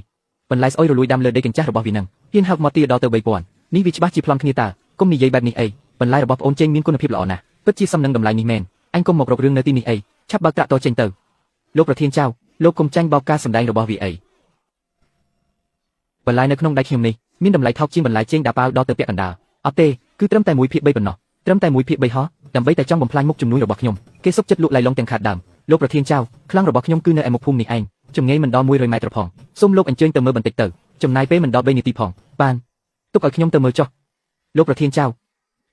បន្លែស្អុយរលួយដាំលើដីកញ្ចាស់របស់វានឹងហ៊ានហៅមកទីដល់ទៅ3000នេះវាច្បាស់ជាប្លន់គ្នាតើគុំនិយាយបែបនេះអីបន្លែរបស់ប្អូនចេងមានគុណភាពល្អណាស់ពិតជាសមនឹងតម្លៃនេះមែនអញគុំមករករឿងនៅទីនេះអីឆាប់បើកត្រាក់តចេញទៅលោកប្រធានចៅលោកកុំចាញ់បោកការសម្ដែងរបស់វាអីបន្លែនៅក្នុងដៃខ្ញុំនេះមានតម្លៃថោកជាងបន្លែចេងដាប៉ាវដល់ទៅពាក់កណ្ដាលអត់ទេគឺត្រឹមតែ1/3ប៉ុណ្ណោះត្រឹមតែ1/3ហោះដើម្បីតែចង់បំផ្លាញមុខជំនួយរបស់ខ្ញុំគេសុកចិត្តលក់ឡៃឡុងទាំងខាតដើមលោកប្រធានចៅខ្លាំងរបស់ខ្ញុំគឺនៅឯមុខភូមិនេះឯងចម្ងាយមិនដល់100ម៉ែត្រផងសូមលោកអញ្ជើញទៅមើលបន្តិចទៅចំណាយពេលមិនដល់3នាទីផងបានទុកឲ្យខ្ញុំទៅមើលចុះលោកប្រធានចៅ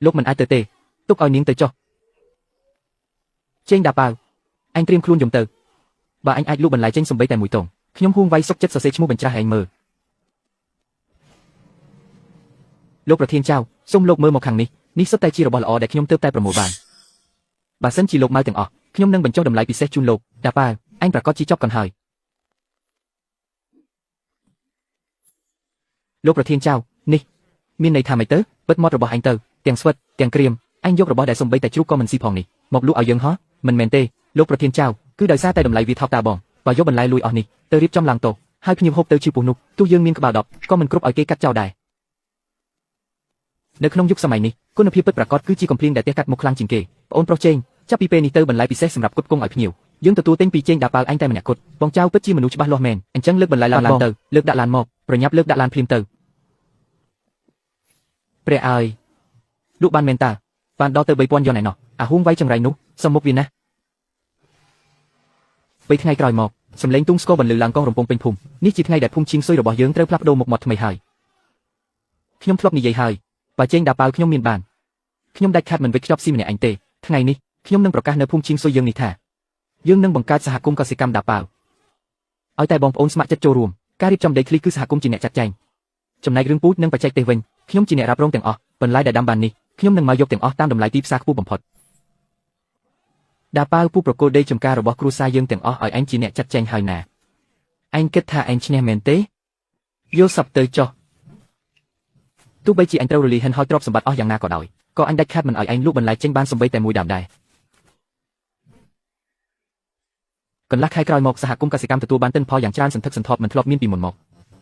លោកមិនអាចទៅទេទុកឲ្យនាងទៅចុះចេងដាប៉ាវអញត្រៀមខ្លួនយំទៅបើអញអាចលក់បន្លែចេញសំបីតែមួយតងខ្ញុំហួងវៃសុកចិត្តសរសេរឈ្មោះបញ្ច្រាស់ឯងមើលលោកប្រធានចៅសូមលោកមើលមកខាងនេះនេះសុទ្ធតែជារបស់ល្អដែលខ្ញុំទើបតែប្រមូលបានបើសិនជាលោកមកទាំងអស់ខ្ញុំនឹងបញ្ចុះតម្លៃពិសេសជូនលោកដាប៉ាវអញប្រកាសជាចប់កណ្ហើយលោកប្រធានចៅនេះមានន័យថាម៉េចទៅបិទមាត់របស់អញទៅទាំងស្វិតទាំងក្រៀមអញយករបស់ដែលសំបីតែជ្រូកក៏មិនស៊ីផងនេះមកលក់ឲ្យយើងហោះមិនមែនទេលោកប្រធានចៅគឺដោយសារតែតម្លៃវាថោកតាបងបើយកបន្លែលួយអស់នេះទៅរៀបចំឡើងតោហើយភ្ញៀវហូបទៅជិះពោះនោះទោះយើងមានក្បាល10ក៏មិនគ្រប់ឲ្យគេកាត់ចោលដែរនៅក្នុងយុគសម័យនេះគុណភាពពិតប្រាកដគឺជាកំភ្លៀងដែលទះកាត់មុខខ្លាំងជាងគេប្អូនប្រុសចេងចាប់ពីពេលនេះទៅបន្លែពិសេសសម្រាប់គុតគង់ឲ្យភ្ញៀវយើងទទួលទិញពីចេងដាប៉ាវឯងតែម្នាក់គត់បងចៅពិតជាមនុស្សច្បាស់លាស់មែនអញ្ចឹងលើកបន្លែឡើងទៅលើកដាក់ឡានមកប្រញាប់លើកដាក់ឡានភ្លាមទៅព្រះអើយលក់បានមែនតើបានដល់ទៅ3000យន់ឯណោះអាហួងវៃចង្រៃនោះសំមុខវាណា3ថ្ងៃក្រោយមកសម្លេងទុំស្គរបន្លឺឡើងកងរំពងពេញភូមិនេះជាថ្ងៃដែលភូមិឈៀងស៊ុយរបស់យើងត្រូវផ្លាស់ប្ដូរមុខមាត់ថ្មីហើយខ្ញុំធ្លាប់និយាយហើយបើចេងដាប៉ាវខ្ញុំមានបានខ្ញុំដាច់ខាត់មិនវិចខ្ចប់ស៊ីម្នាក់ឯងទេថ្ងៃនេះខ្ញុំនឹងប្រកាសនៅភូមិឈៀងស៊ុយយើងនេះថាយើងនឹងបង្កើតសហគមន៍កសិកម្មដាប៉ាវឲ្យតែបងប្អូនស្ម័គ្រចិត្តចូលរួមការរៀបចំដីធ្លីគឺសហគមន៍ជាអ្នកចាត់ចែងចំណែករឿងពូជនិងបច្ចេកទេសវិញខ្ញុំជាអ្នករ៉ាប់រងទាំងអស់បន្លែដែលដាំបាននេះខ្ញុំនឹងមកយកទាំងអស់តាមតម្លៃទីផ្សារខ្ពស់បំផុតដាប៉ាវពូប្រគល់ដីចំការរបស់គ្រួសារយើងទាំងអស់ឲ្យអញជាអ្នកចាត់ចែងហើយណាអញគិតថាអញឈ្នះមែនទេយកសັບទៅចុះទោះបីជាអញត្រូវរលាយហិនហោចទ្រព្យសម្បត្តិអស់យ៉ាងណាក៏ដោយ ក៏អញដាច់ខាតមិនឲ្យឯងលក់បន្លែចេញបានសំបីតែមួយដើមដែរកន្លះខែក្រោយមកសហគមន៍កសិកម្មទទួលបានទិន្នផលយ៉ាងច្រើនសន្ធឹកសន្ធាប់មិនធ្លាប់មានពីមុនមក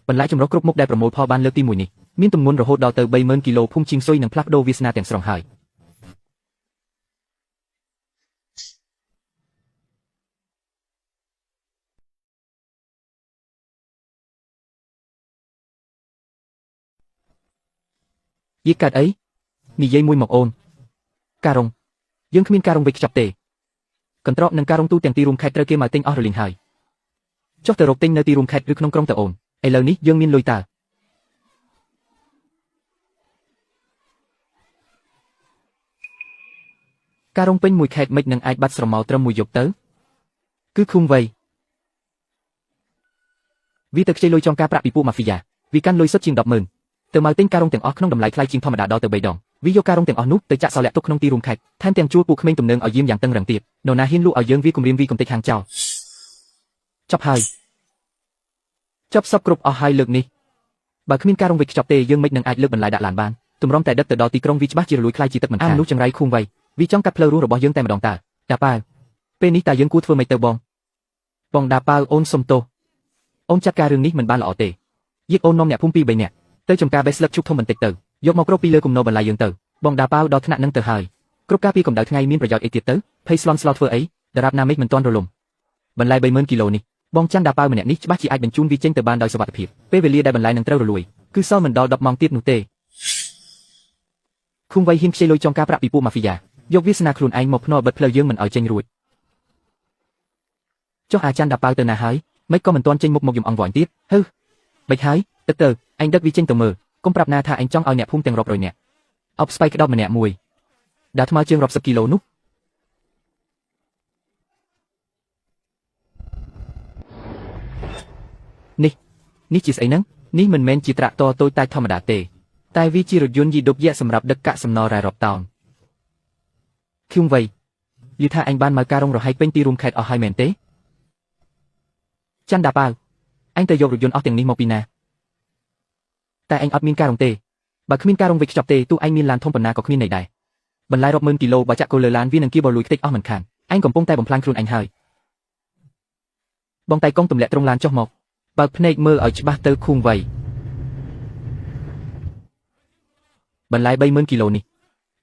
បន្លែចម្រុះគ្រប់មុខដែលប្រមូលផលបានលើកទី1នេះមានទម្ងន់រហូតដល់ទៅ 30,000 គីឡូភូមិជីងស៊ុយនឹងផ្លាស់ប្ដូរវាសនាទាំងស្រុងហើយយីកើតអីនិយាយមួយមកអូនការុងយើងគ្មានការុងវេចខ្ចប់ទេកន្ត្រកនឹងការុងទូទាំងទីរួមខេត្តត្រូវគេមកទិញអស់រលីងហើយចុះទៅរកទិញនៅទីរួមខេត្តឬក្នុងក្រុងទៅអូនឥឡូវនេះយើងមានលុយតើការុងពេញមួយខេត្តមិននឹងអាចបាត់ស្រមោលត្រឹមមួយយប់ទៅគឺឃុំវៃវាទៅខ្ចីលុយចងការប្រាក់ពីពួកម៉ាហ្វីយ៉ាវាកាន់លុយសុទ្ធជាង 10,000 ទៅមកទិញការុងទាំងអស់ក្នុងតម្លៃថ្លៃជាងធម្មតាដល់ទៅ3ដងវាយកការុងទាំងអស់នោះទៅចាក់សោលាក់ទុកក្នុងទីរួមខេត្តថែមទាំងជួលពួកក្មេងទំនើងឲ្យយាមយ៉ាងតឹងរឹងទៀតនរណាហ៊ានលក់ឲ្យយើងវាគំរាមវីកំទេចខាងចោលចប់ហើយចប់សពគ្រប់អស់ហើយលើកនេះបើគ្មានការុងវេចខ្ចប់ទេយើងមិននឹងអាចលើកបន្លែដាក់ឡានបានទម្រាំតែដឹកទៅដល់ទីក្រុងវាច្បាស់ជារលួយខ្លាយជាទឹកមិនខាននោះចង្រៃឃុំវៃវាចង់កាត់ផ្លូវរស់របស់យើងតែម្ដងតើដាប៉ាវពេលនេះតើយើងគួរធ្វើម៉េចទៅបងដាប៉ាវអូនសុំទោសអូនចាត់ការរឿងនេះមិនបានល្អទេយីកអូននាំអ្នកភូមិ2 3នាក់ទៅចំការបេះស្លឹកឈូកធំបន្តិចទៅយកមកគ្របពីលើគំនរបន្លែយើងទៅបងដាប៉ាវដល់ថ្នាក់នឹងទៅហើយគ្រប់ការពីកម្ដៅថ្ងៃមានប្រយោជន៍អីទៀតទៅភ័យស្លន់ស្លោធ្វើអីដរាបណាមេឃមិនទាន់រលំបន្លែ 30,000 គីឡូនេះបងច័ន្ទដាប៉ាវម្នាក់នេះច្បាស់ជាអាចបញ្ជូនវាចេញទៅបានដោយសុវត្ថិភាពពេលវេលាដែលបន្លែនឹងត្រូវរលួយគឺសល់មិនដល់10ម៉ោងទៀតនោះទេឃុំវៃហ៊ានខ្ចីលុយចងការប្រាក់ពីពួកម៉ាហ្វីយ៉ាយកវាសនាខ្លួនឯងមកភ្នាល់បិទផ្លូវយើងមិនឲ្យចេញរួចចុះអាចារ្យដាប៉ាវទៅណាហើយមិនក៏មិនទាន់ចេញមុខមកយំអង្វរទៀតហឺបិចហើយទឹកទៅឯងដឹកវាចេញទៅមើលកុំប្រាប់ណាថាឯងចង់ឲ្យអ្នកភូមិទាំងរាប់រយនាក់អោបស្បៃក្តោបម្នាក់មួយដើរថ្មើរជើងរាប់សិបគីឡូនោះនេះជាស្អីហ្នឹងនេះមិនមែនជាត្រាក់តរតូចតាចធម្មតាទេតែវាជារថយន្តយីដុបយៈសម្រាប់ដឹកកាកសំណល់រ៉ែរាប់តោនឃុំវៃយីថាអញបានមកការុងរហែកពេញទីរួមខេត្តអស់ហើយមែនទេច័ន្ទដាប៉ាវអញទៅយករថយន្តអស់ទាំងនេះមកពីណាតែអញអត់មានការុងទេបើគ្មានការុងវេចខ្ចប់ទេទោះអញមានឡានធំប៉ុណ្ណាក៏គ្មានន័យដែរបន្លែរាប់ម៉ឺនគីឡូបើចាក់គោលើឡានវានឹងគៀបបលួយខ្ទេចអស់មិនខានអញកំពុងតែបំផ្លាញខ្លួនអញហើយបងតៃកុងទម្លាក់ត្រង់ឡានចុះមកបើកភ្នែកមើលឲ្យច្បាស់ទៅឃុំវៃបន្លែ 30,000 គីឡូនេះ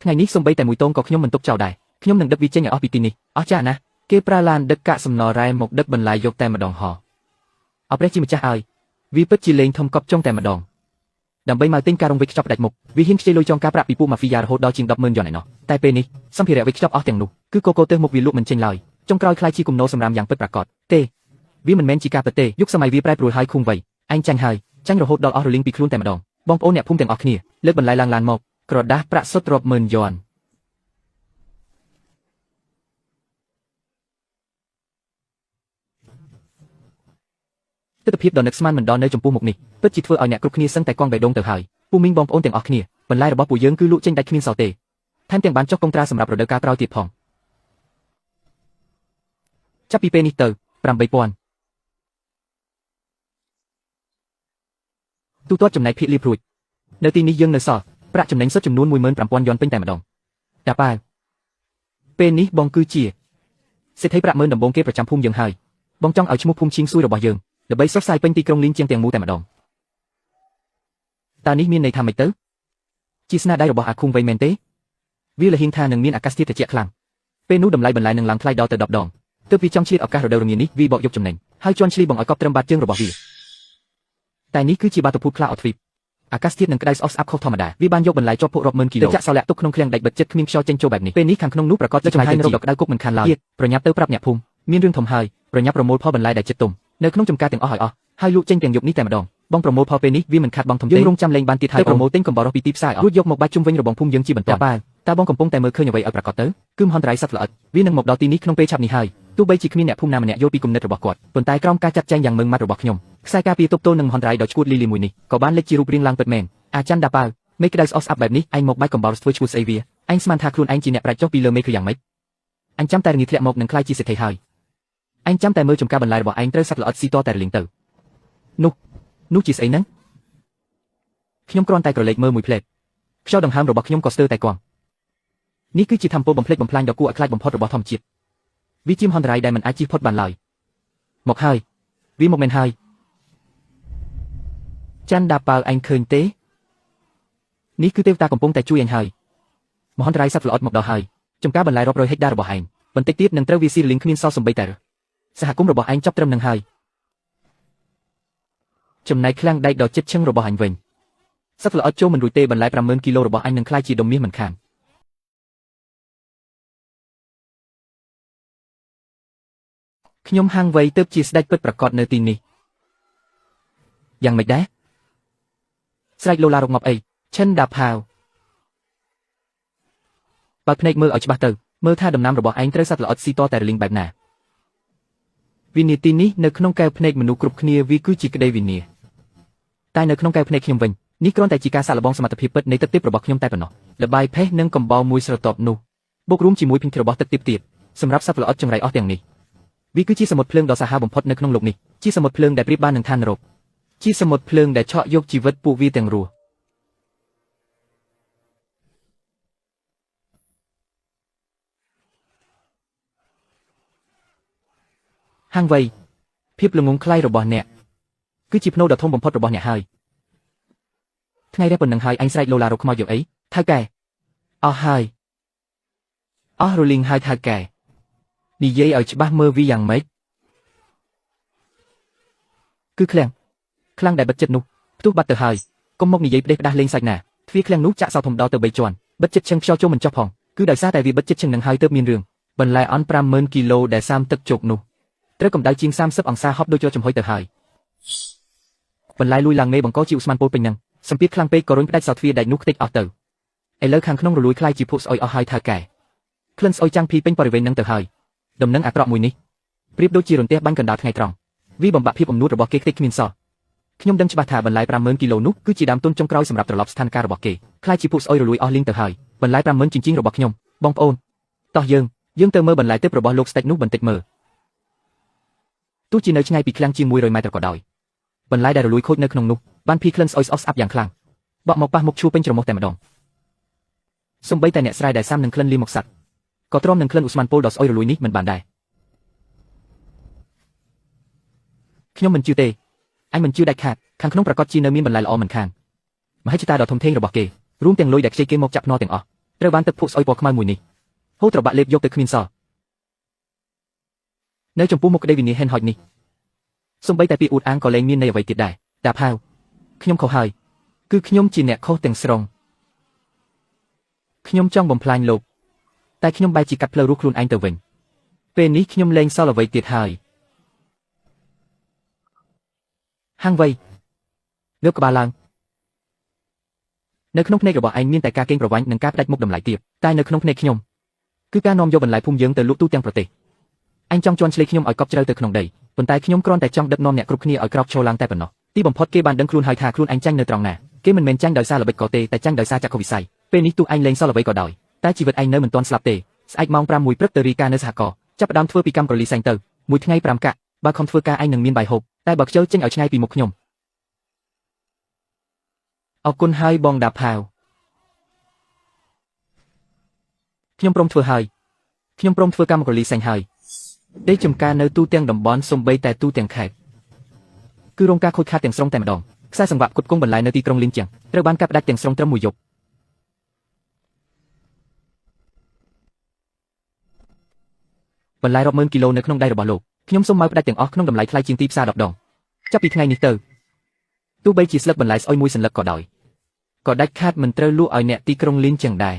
ថ្ងៃនេះសំបីតែមួយតោងក៏ខ្ញុំមិនទុកចោលដែរខ្ញុំនឹងដឹកវាចេញឲ្យអស់ពីទីនេះអស់ចាស់ណាគេប្រើឡានដឹកកាកសំណល់រ៉ែមកដឹកបន្លែយកតែម្ដងហោអព្រះជាម្ចាស់ឲ្យវាពិតជាលេងធំកប់ចុងតែម្ដងដើម្បីមកទិញការុងវេចខ្ចប់ផ្ដាច់មុខវាហ៊ានខ្ចីលុយចងការប្រាក់ពីពួកម៉ាហ្វីយ៉ារហូតដល់ជាង 10,000 យន់ឯណោះតែពេលនេះសម្ភារៈវេចខ្ចប់អស់ទាំងនោះគឺកកទៅមុខវាលក់មិនចេញឡើយចុងក្រោយខ្លាយជាគំនរសម្រាមយ៉ាងពិតប្រាកដទេវាមិនមែនជាការពិតទេយុគសម័យវាប្រែប្រួលហើយឃុំវៃអញចាញ់ហើយចាញ់រហូតដល់អស់រលីងពីខ្លួនតែម្ដងបងប្អូនអ្នកភូមិទាំងអស់គ្នាលើកបន្លែឡើងឡានមកក្រដាស់ប្រាក់សុទ្ធរាប់ម៉ឺនយន់ទិដ្ឋភាពដ៏នឹកស្មានមិនដល់នៅចំពោះមុខនេះពិតជាធ្វើឲ្យអ្នកគ្រប់គ្នាសឹងតែកង់បេះដូងទៅហើយពូមីងបងប្អូនទាំងអស់គ្នាបន្លែរបស់ពួកយើងគឺលក់ចេញដាច់គ្មានសល់ទេថែមទាំងបានចុះកុងត្រាសម្រាប់រដូវកាលក្រោយទៀតផងចាប់ពីពេលនេះទៅ8,000ទូទាត់ចំណែកភាគលាភរួចនៅទីនេះយើងនៅសល់ប្រាក់ចំណេញសុទ្ធចំនួន 15,000 យន់ពេញតែម្ដងតាប៉ាពេលនេះបងគឺជាសេដ្ឋីប្រាក់ម៉ឺនដំបូងគេប្រចាំភូមិយើងហើយបងចង់ឲ្យឈ្មោះភូមិឈីងស៊ុយរបស់យើងដើម្បីសុខសាយពេញទីក្រុងលីងជាងទាំងមូលតែម្ដងតើនេះមានន័យថាម៉េចទៅជាស្នាដៃរបស់អាឃុំវៃមែនទេវាលហ៊ានថានឹងមានអាកាសធាតុត្រជាក់ខ្លាំងពេលនោះតម្លៃបន្លែនឹងឡើងថ្លៃដល់ទៅ10 ដងទើបវាចង់ឆ្លៀតឱកាសរដូវរងានេះវាបកយកចំណេញហើយជន់ឈ្លីបងឲ្យកប់ត្រឹមបាតជើងរបស់វាតែនេះគឺជាបាតុភូតខ្លាអត់ទ្វីបអាកាសធាតុនឹងក្តៅស្អុះស្អាប់ខុសធម្មតាវាបានយកបន្លែជាប់ភក់រាប់ម៉ឺនគីឡូទៅចាក់សោលាក់ទុកក្នុងឃ្លាំងដាច់បិទជិតគ្មានខ្យល់ចេញចូលបែបនេះពេលនេះខាងក្នុងនោះប្រកាសជាចំហាយនៅរកក្តៅគុកមិនខានឡើយប្រញាប់ទៅប្រាប់អ្នកភូមិមានរឿងធំហើយប្រញាប់ប្រមូលផលបន្លែដែលជិតទុំនៅក្នុងចំការទាំងអស់ឲ្យអស់ហើយលក់ចេញទាំងយប់នេះតែម្ដងបងប្រមូលផលពេលនេះវាមិនខាតបងធំទេយើងរងចាំលេងបានទៀតហើយប្រមូលទិញកំបោរពីទីផ្សាររួចយកមកបាច់ជុំវិញរបងភូមិយើងជាបន្តតើបងកំពុងតែមើលឃើញអ្វីឲ្យប្រកាសទៅគឺមហន្តរាយសត្វល្អិតវានឹងមកដល់ទីនេះក្នុងពេលឆាប់នេះហើយទោះបីជាគ្មានអ្នកភូមិណាម្នាក់យល់ពីគំនិតរបស់គាត់ប៉ុន្តែក្រោមការចាត់ចែងយ៉ាងម៉ឺងម៉ាត់របស់ខ្ញុំខ្សែការពារទប់ទល់នឹងមហន្តរាយដ៏ឈួតលីលីមួយនេះក៏បានលេចជារូបរាងឡើងពិតមែនអាចារ្យដាប៉ាវមេក្តៅស្អុះស្អាប់បែបនេះឯងមកបាច់កំបោរធ្វើឈួតស្អីវាឯងស្មានថាខ្លួនឯងជាអ្នកប្រាជ្ញចុះពីលើមេឃឬយ៉ាងម៉េចអញចាំតែរងាធ្លាក់មកនឹងខ្លាយជាសេដ្ឋីហើយអញចាំតែមើលចំការបន្លែរបស់ឯងត្រូវសត្វល្អិតស៊ីតតែរលីងទៅនោះជាស្អីហ្នឹងខ្ញុំគ្រាន់តែក្រឡេកមើលមួយភ្លែតខ្យល់ដង្ហើមរបស់ខ្ញុំក៏ស្ទើរតែគំ នេះគឺជាធម្មពលបំផ្លិចបំផ្លាញដ៏គួរឲ្យខ្លាចបំផុតរបស់ធម្មជាតិវាជាមហន្តរាយដែលមិនអាចជៀសផុតបានឡើយមកហើយវាមកមែនហើយច័ន្ទដាប៉ាវអញឃើញទេនេះគឺទេវតាកំពុងតែជួយអញហើយមហន្តរាយសត្វល្អិតមកដល់ហើយចំការបន្លាយរាប់រយហិកតារបស់ឯងបន្តិចទៀតនឹងត្រូវវាស៊ីរលីងគ្មានសល់សំបីតែសហគមន៍របស់ឯងចប់ត្រឹមនឹងហើយចំណែកឃ្លាំងដែកដ៏ជិតឈឹងរបស់អញវិញសត្វល្អិតចូលមិនរួចទេបន្លែ50000គីឡូរបស់អញនឹងក្លាយជាដុំមាសមិនខានខ្ញុំហាងវៃទៅជាស្ដេចពិតប្រាកដនៅទីនេះយ៉ាងម៉េចដែរស្រែកលោឡារងប់អីឈិនដាផាវបើកភ្នែកមើលឲ្យច្បាស់ទៅមើលថាដំណាំរបស់ឯងត្រូវសត្វល្អិតស៊ីតតែរលីងបែបណាវិនាទីនេះនៅក្នុងកែវភ្នែកមនុស្សគ្រប់គ្នាវាគឺជាក្តីវិនាតែនៅក្នុងកែវភ្នែកខ្ញុំវិញនេះគ្រាន់តែជាការសាកល្បងសមត្ថភាពពិតនៃទឹកទាបរបស់ខ្ញុំតែប៉ុណ្ណោះលបាយផេះនិងកំបោរមួយស្រទាប់នោះបូករួមជាមួយភិនរបស់ទឹកទាបទៀតសម្រាប់សត្វល្អិតចង្រៃអស់ទាំងនេះវាគឺជាសមុទ្រភ្លើងដ៏សាហាវបំផុតនៅក្នុងលោកនេះជាសមុទ្រភ្លើងដែលប្រៀបបាននឹងឋាននរកជាសមុទ្រភ្លើងដែលឆក់យកជីវិតពួកវាទាំងរស់ហាងវៃភាពល្ងងខ្លៃរបស់អ្នកគឺជាភ្នូរដ៏ធំបំផុតរបស់អ្នកហើយថ្ងៃរះប៉ុណ្ណឹងហើយអញស្រែកលោឡារកខ្មោចយកអីថៅកែអស់ហើយអស់រលីងហើយថៅកែនិយាយឲ្យច្បាស់មើលវាយ៉ាងម៉េចគឺឃ្លាំងដែលបិទចិត្តនោះផ្ទុះបាត់ទៅហើយកុំមកនិយាយផ្ដេសផ្ដាស់លេងសាច់ណាទ្វារឃ្លាំងនោះចាក់សោធំដល់ទៅ3ជាន់បិទចិត្តឈឹងខ្យល់ចូលមិនចុះផងគឺដោយសារតែវាបិទចិត្តឈឹងនឹងហើយទើបមានរឿងបន្លែអន់50000គីឡូដែលសាមទឹកជោគនោះត្រូវកម្ដៅជាង30អង្សាហប់ដូចជាចំហុយទៅហើយបន្លែលួយឡើងមេបង្កជាឧស្ម័នពុលពេញនឹងសម្ពាធខ្លាំងពេកក៏រុញផ្ដាច់សោទ្វារដែកនោះខ្ទេចអស់ទៅឥឡូវខាងក្នុងរលួយខ្លាយជាភក់ស្អុយអស់ហើយថៅកែក្លិនស្អុយចាំងភីពេញបរិវេណនឹងទៅហើយដំណឹងអាក្រក់មួយនេះប្រៀបដូចជារន្ទះបាញ់កណ្ដាលថ្ងៃត្រង់វាបំបាក់ភាពអំនួតរបស់គេខ្ទេចគ្មានសល់ខ្ញុំដឹងច្បាស់ថាបន្លែ50000គីឡូនោះគឺជាដើមទុនចុងក្រោយសម្រាប់ត្រឡប់ស្ថានភាពរបស់គេខ្លាយជាភក់ស្អុយរលួយអស់លីងទៅហើយបន្លែ50000ជាងរបស់ខ្ញុំបងប្អូនតោះយើងទៅមើលបន្លែទិព្វរបស់លោកស្ដេចនោះបន្តិចមើលទោះជានៅឆ្ងាយពីឃ្លាំងជាង100ម៉ែត្រក៏ដោយបន្លែដែលរលួយខូចនៅក្នុងនោះបានភីក្លិនស្អុយស្អុះស្អាប់យ៉ាងខ្លាំងបក់មកប៉ះមុខឈួរពេញច្រមុះតែម្ដងសូម្បីតែអ្នកស្រែដែលសាមនឹងក្លិនលាមកសัตว์ក៏ទ្រាំនឹងក្លិនឧស្ម័នពុលដ៏ស្អុយរលួយនេះមិនបានដែរខ្ញុំមិនជឿទេអញមិនជឿដាច់ខាតខាងក្នុងប្រកាសជានៅមានបន្លែល្អមិនខានមហិច្ឆតាដ៏ធំធេងរបស់គេរួមទាំងលុយដែលខ្ចីគេមកចាក់ភ្នាល់ទាំងអស់ត្រូវបានទឹកភក់ស្អុយពណ៌ខ្មៅមួយនេះហូរត្របាក់លេបយកទៅគ្មានសល់នៅចំពោះមុខក្តីវិនាហិនហោចនេះសូម្បីតែពាក្យអួតអាងក៏លែងមានន័យអ្វីទៀតដែរតាផាវខ្ញុំខុសហើយគឺខ្ញុំជាអ្នកខុសទាំងស្រុងខ្ញុំចង់បំផ្លាញលោកតែខ្ញុំបែរជាកាត់ផ្លូវរស់ខ្លួនឯងទៅវិញពេលនេះខ្ញុំលែងសល់អ្វីទៀតហើយហាងវៃលើកក្បាលឡើងនៅក្នុងភ្នែករបស់ឯងមានតែការកេងប្រវ័ញ្ចនិងការផ្ដាច់មុខតម្លៃទាបតែនៅក្នុងភ្នែកខ្ញុំគឺការនាំយកបន្លែភូមិយើងទៅលក់ទូទាំងប្រទេសអញចង់ជន់ឆ្លេខ្ញុំឲ្យកប់ជ្រៅទៅក្នុងដីប៉ុន្តែខ្ញុំគ្រាន់តែចង់ដឹកនាំអ្នកគ្រប់គ្នាឲ្យក្រោកឈរឡើងតែប៉ុណ្ណោះទីបំផុតគេបានដឹងខ្លួនហើយថាខ្លួនអញចាញ់នៅត្រង់ណាគេមិនមែនចាញ់ដោយសារល្បិចក៏ទេតែចាញ់ដោយសារចក្ខុវិស័យពេលនេះទោះអញលែងសល់អ្វីក៏ដោយតែជីវិតឯងនៅមិនទាន់ស្លាប់ទេស្អែកម៉ោង6ព្រឹកទៅរីកានៅសហករណ៍ចាប់ផ្ដើមធ្វើពីកម្មប្រលីសែងទៅមួយថ្ងៃ5កាក់បើខំធ្វើការឯងនឹងមានបាយហូបតែបើខ្ជិលចេញឲ្យឆ្ងាយពីមុខខ្ញុំអរគុណហើយបងដាផាវខ្ញុំព្រមធ្វើហើយខ្ញុំព្រមធ្វើកម្មប្រលីសែងហើយដេកចំការនៅទូទាំងតំបន់សំបីតែទូទាំងខេត្តគឺរោងការខូចខាតទាំងស្រុងតែម្ដងខ្សែសង្វាក់ផ្គត់ផ្គង់បន្លែនៅទីក្រុងលីនជាងត្រូវបានកាត់ផ្ដាច់ទាំងស្រុងត្រឹមមួយយប់បន្លែរាប់ម៉ឺនគីឡូនៅក្នុងដៃរបស់លោកខ្ញុំសូមមកផ្ដាច់ទាំងអស់ក្នុងតម្លៃថ្លៃជាងទីផ្សារ10ដងចាប់ពីថ្ងៃនេះទៅទោះបីជាស្លឹកបន្លែស្អុយមួយសន្លឹកក៏ដោយក៏ដាច់ខាតមិនត្រូវលក់ឲ្យអ្នកទីក្រុងលីនជាងដែរ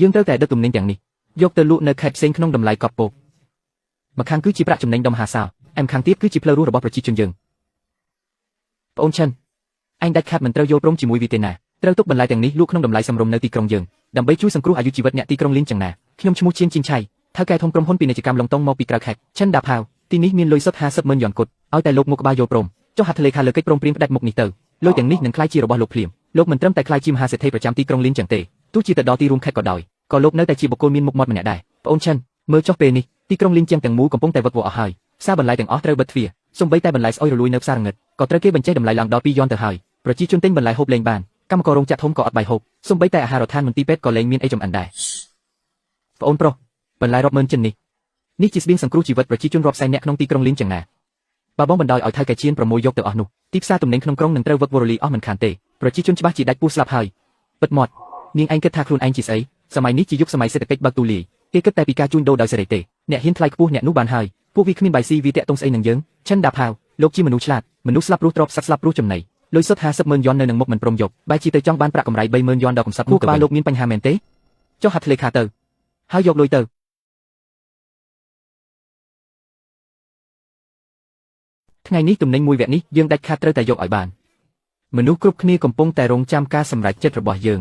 យើងត្រូវតែដឹកទំនិញទាំងនេះយកទៅលក់នៅខេត្តផ្សេងក្នុងតម្លៃកប់ពោកម្ខាងគឺជាប្រាក់ចំណេញដ៏មហាសាលឯម្ខាងទៀតគឺជាផ្លូវរស់របស់ប្រជាជនយើងប្អូនឈិនអញដាច់ខាតមិនត្រូវយល់ព្រមជាមួយវាទេណាត្រូវទុកបន្លែទាំងនេះលក់ក្នុងតម្លៃសមរម្យនៅទីក្រុងយើងដើម្បីជួយសង្គ្រោះអាយុជីវិតអ្នកទីក្រុងលីនចឹងណាខ្ញុំឈ្មោះជាងជីងឆៃថៅកែធំក្រុមហ៊ុនពាណិជ្ជកម្មឡុងតុងមកពីក្រៅខេត្តឈិនដាផាវទីនេះមានលុយសុទ្ធ50ម៉ឺនយ៉នគត់ឲ្យតែលោកមកក្បាលយល់ព្រមចុះហត្ថលេខាលើកិច្ចព្រមព្រៀងផ្ដាច់មុខនេះទៅលុយទាំងនេះនឹងក្លាយជារបស់លោកភ្លាមលោកមិនត្រឹមតែក្លាយជាមហាសេដ្ឋីប្រចាំទីក្រុងលីនចឹងទេទោះជាទៅដល់ទីរួមខេត្តក៏ដោយក៏លោកនៅតែជាបុគ្គលមានមុខមាត់ម្នាក់ដែរប្អូនឈិនមើលចុះពេលនេះទីក្រុងលីនជាងទាំងមូលកំពុងតែវឹកវរអស់ហើយផ្សារបន្លែទាំងអស់ត្រូវបិទទ្វារសូម្បីតែបន្លែស្អុយរលួយនៅផ្សាររងឹតក៏ត្រូវគេបញ្ចេញតម្លៃឡើងដល់2យ៉នទៅហើយប្រជាជនទិញបន្លែហូបលែងបានកម្មកររោងចក្រធំក៏អត់បាយហូបសូម្បីតែអាហារដ្ឋានមន្ទីរពេទ្យក៏លែងមានអីចំអិនដែរ ប្អូនប្រុសបន្លែរាប់ម៉ឺនចិននេះជាស្បៀងសង្គ្រោះជីវិតប្រជាជនរាប់សែនអ្នកក្នុងទីក្រុងលីនចឹងណាបើបងបណ្ដោយឲ្យថៅកែជៀនប្រមូលយកទៅអស់នោះទីផ្សារទំនិញក្នុងក្រុងនឹងត្រូវវឹកវរលីអស់មិនខានទេប្រជាជនច្បាស់ជាដាច់ពោះស្លាប់ហើយពិតមាត់នាងឯងគិតថាខ្លួនឯងជាស្អីសម័យនេះជាយុគសម័យសេដ្ឋកិច្ចបើកទូលាយគេគិតតែពីការជួញដូរដោយសេរីទេអ្នកហ៊ានថ្លៃខ្ពស់អ្នកនោះបានហើយពួកវាគ្មានបាយស៊ីវាតាក់ទងស្អីនឹងយើងឈិនដាប់ហៅលោកជាមនុស្សឆ្លាតមនុស្សស្លាប់រស់ទ្របសត្វស្លាប់រស់ចំណីលុយសុទ្ធ50ម៉ឺនយ៉ននៅនឹងមុខមិនព្រមយកបែរជាទៅចង់បានប្រាក់កម្រៃ30,000យ៉នដល់កំសត់ពួកក្បាលលោកមានបញ្ហាមែនទេចុះហាត់ធ្លេខាទៅហើយយកលុយទៅថ្ងៃនេះទំនិញមួយវគ្គនេះយើងដាច់ខាតត្រូវតែយកឲ្យបានមនុស្សគ្រប់គ្នាកំពុងតែរងចាំការសម្រេចចិត្តរបស់យើ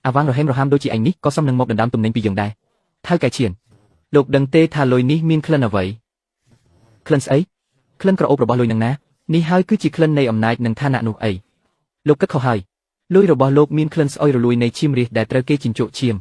ងអាវាំងរហេមរហាមដូចជាឯងនេះក៏សមនឹងមកដណ្ដើមទំនិញពីយើងដែរថៅកែឈៀនលោកដឹងទេថាលុយនេះមានក្លិនអ្វីក្លិនស្អីក្លិនក្រអូបរបស់លុយនឹងណានេះហើយគឺជាក្លិននៃអំណាចនិងឋានៈនោះអីលោកគិតខុសហើយលុយរបស់លោកមានក្លិនស្អុយរលួយនៃឈាមរាសដែលត្រូវគេជញ្ជក់ឈាម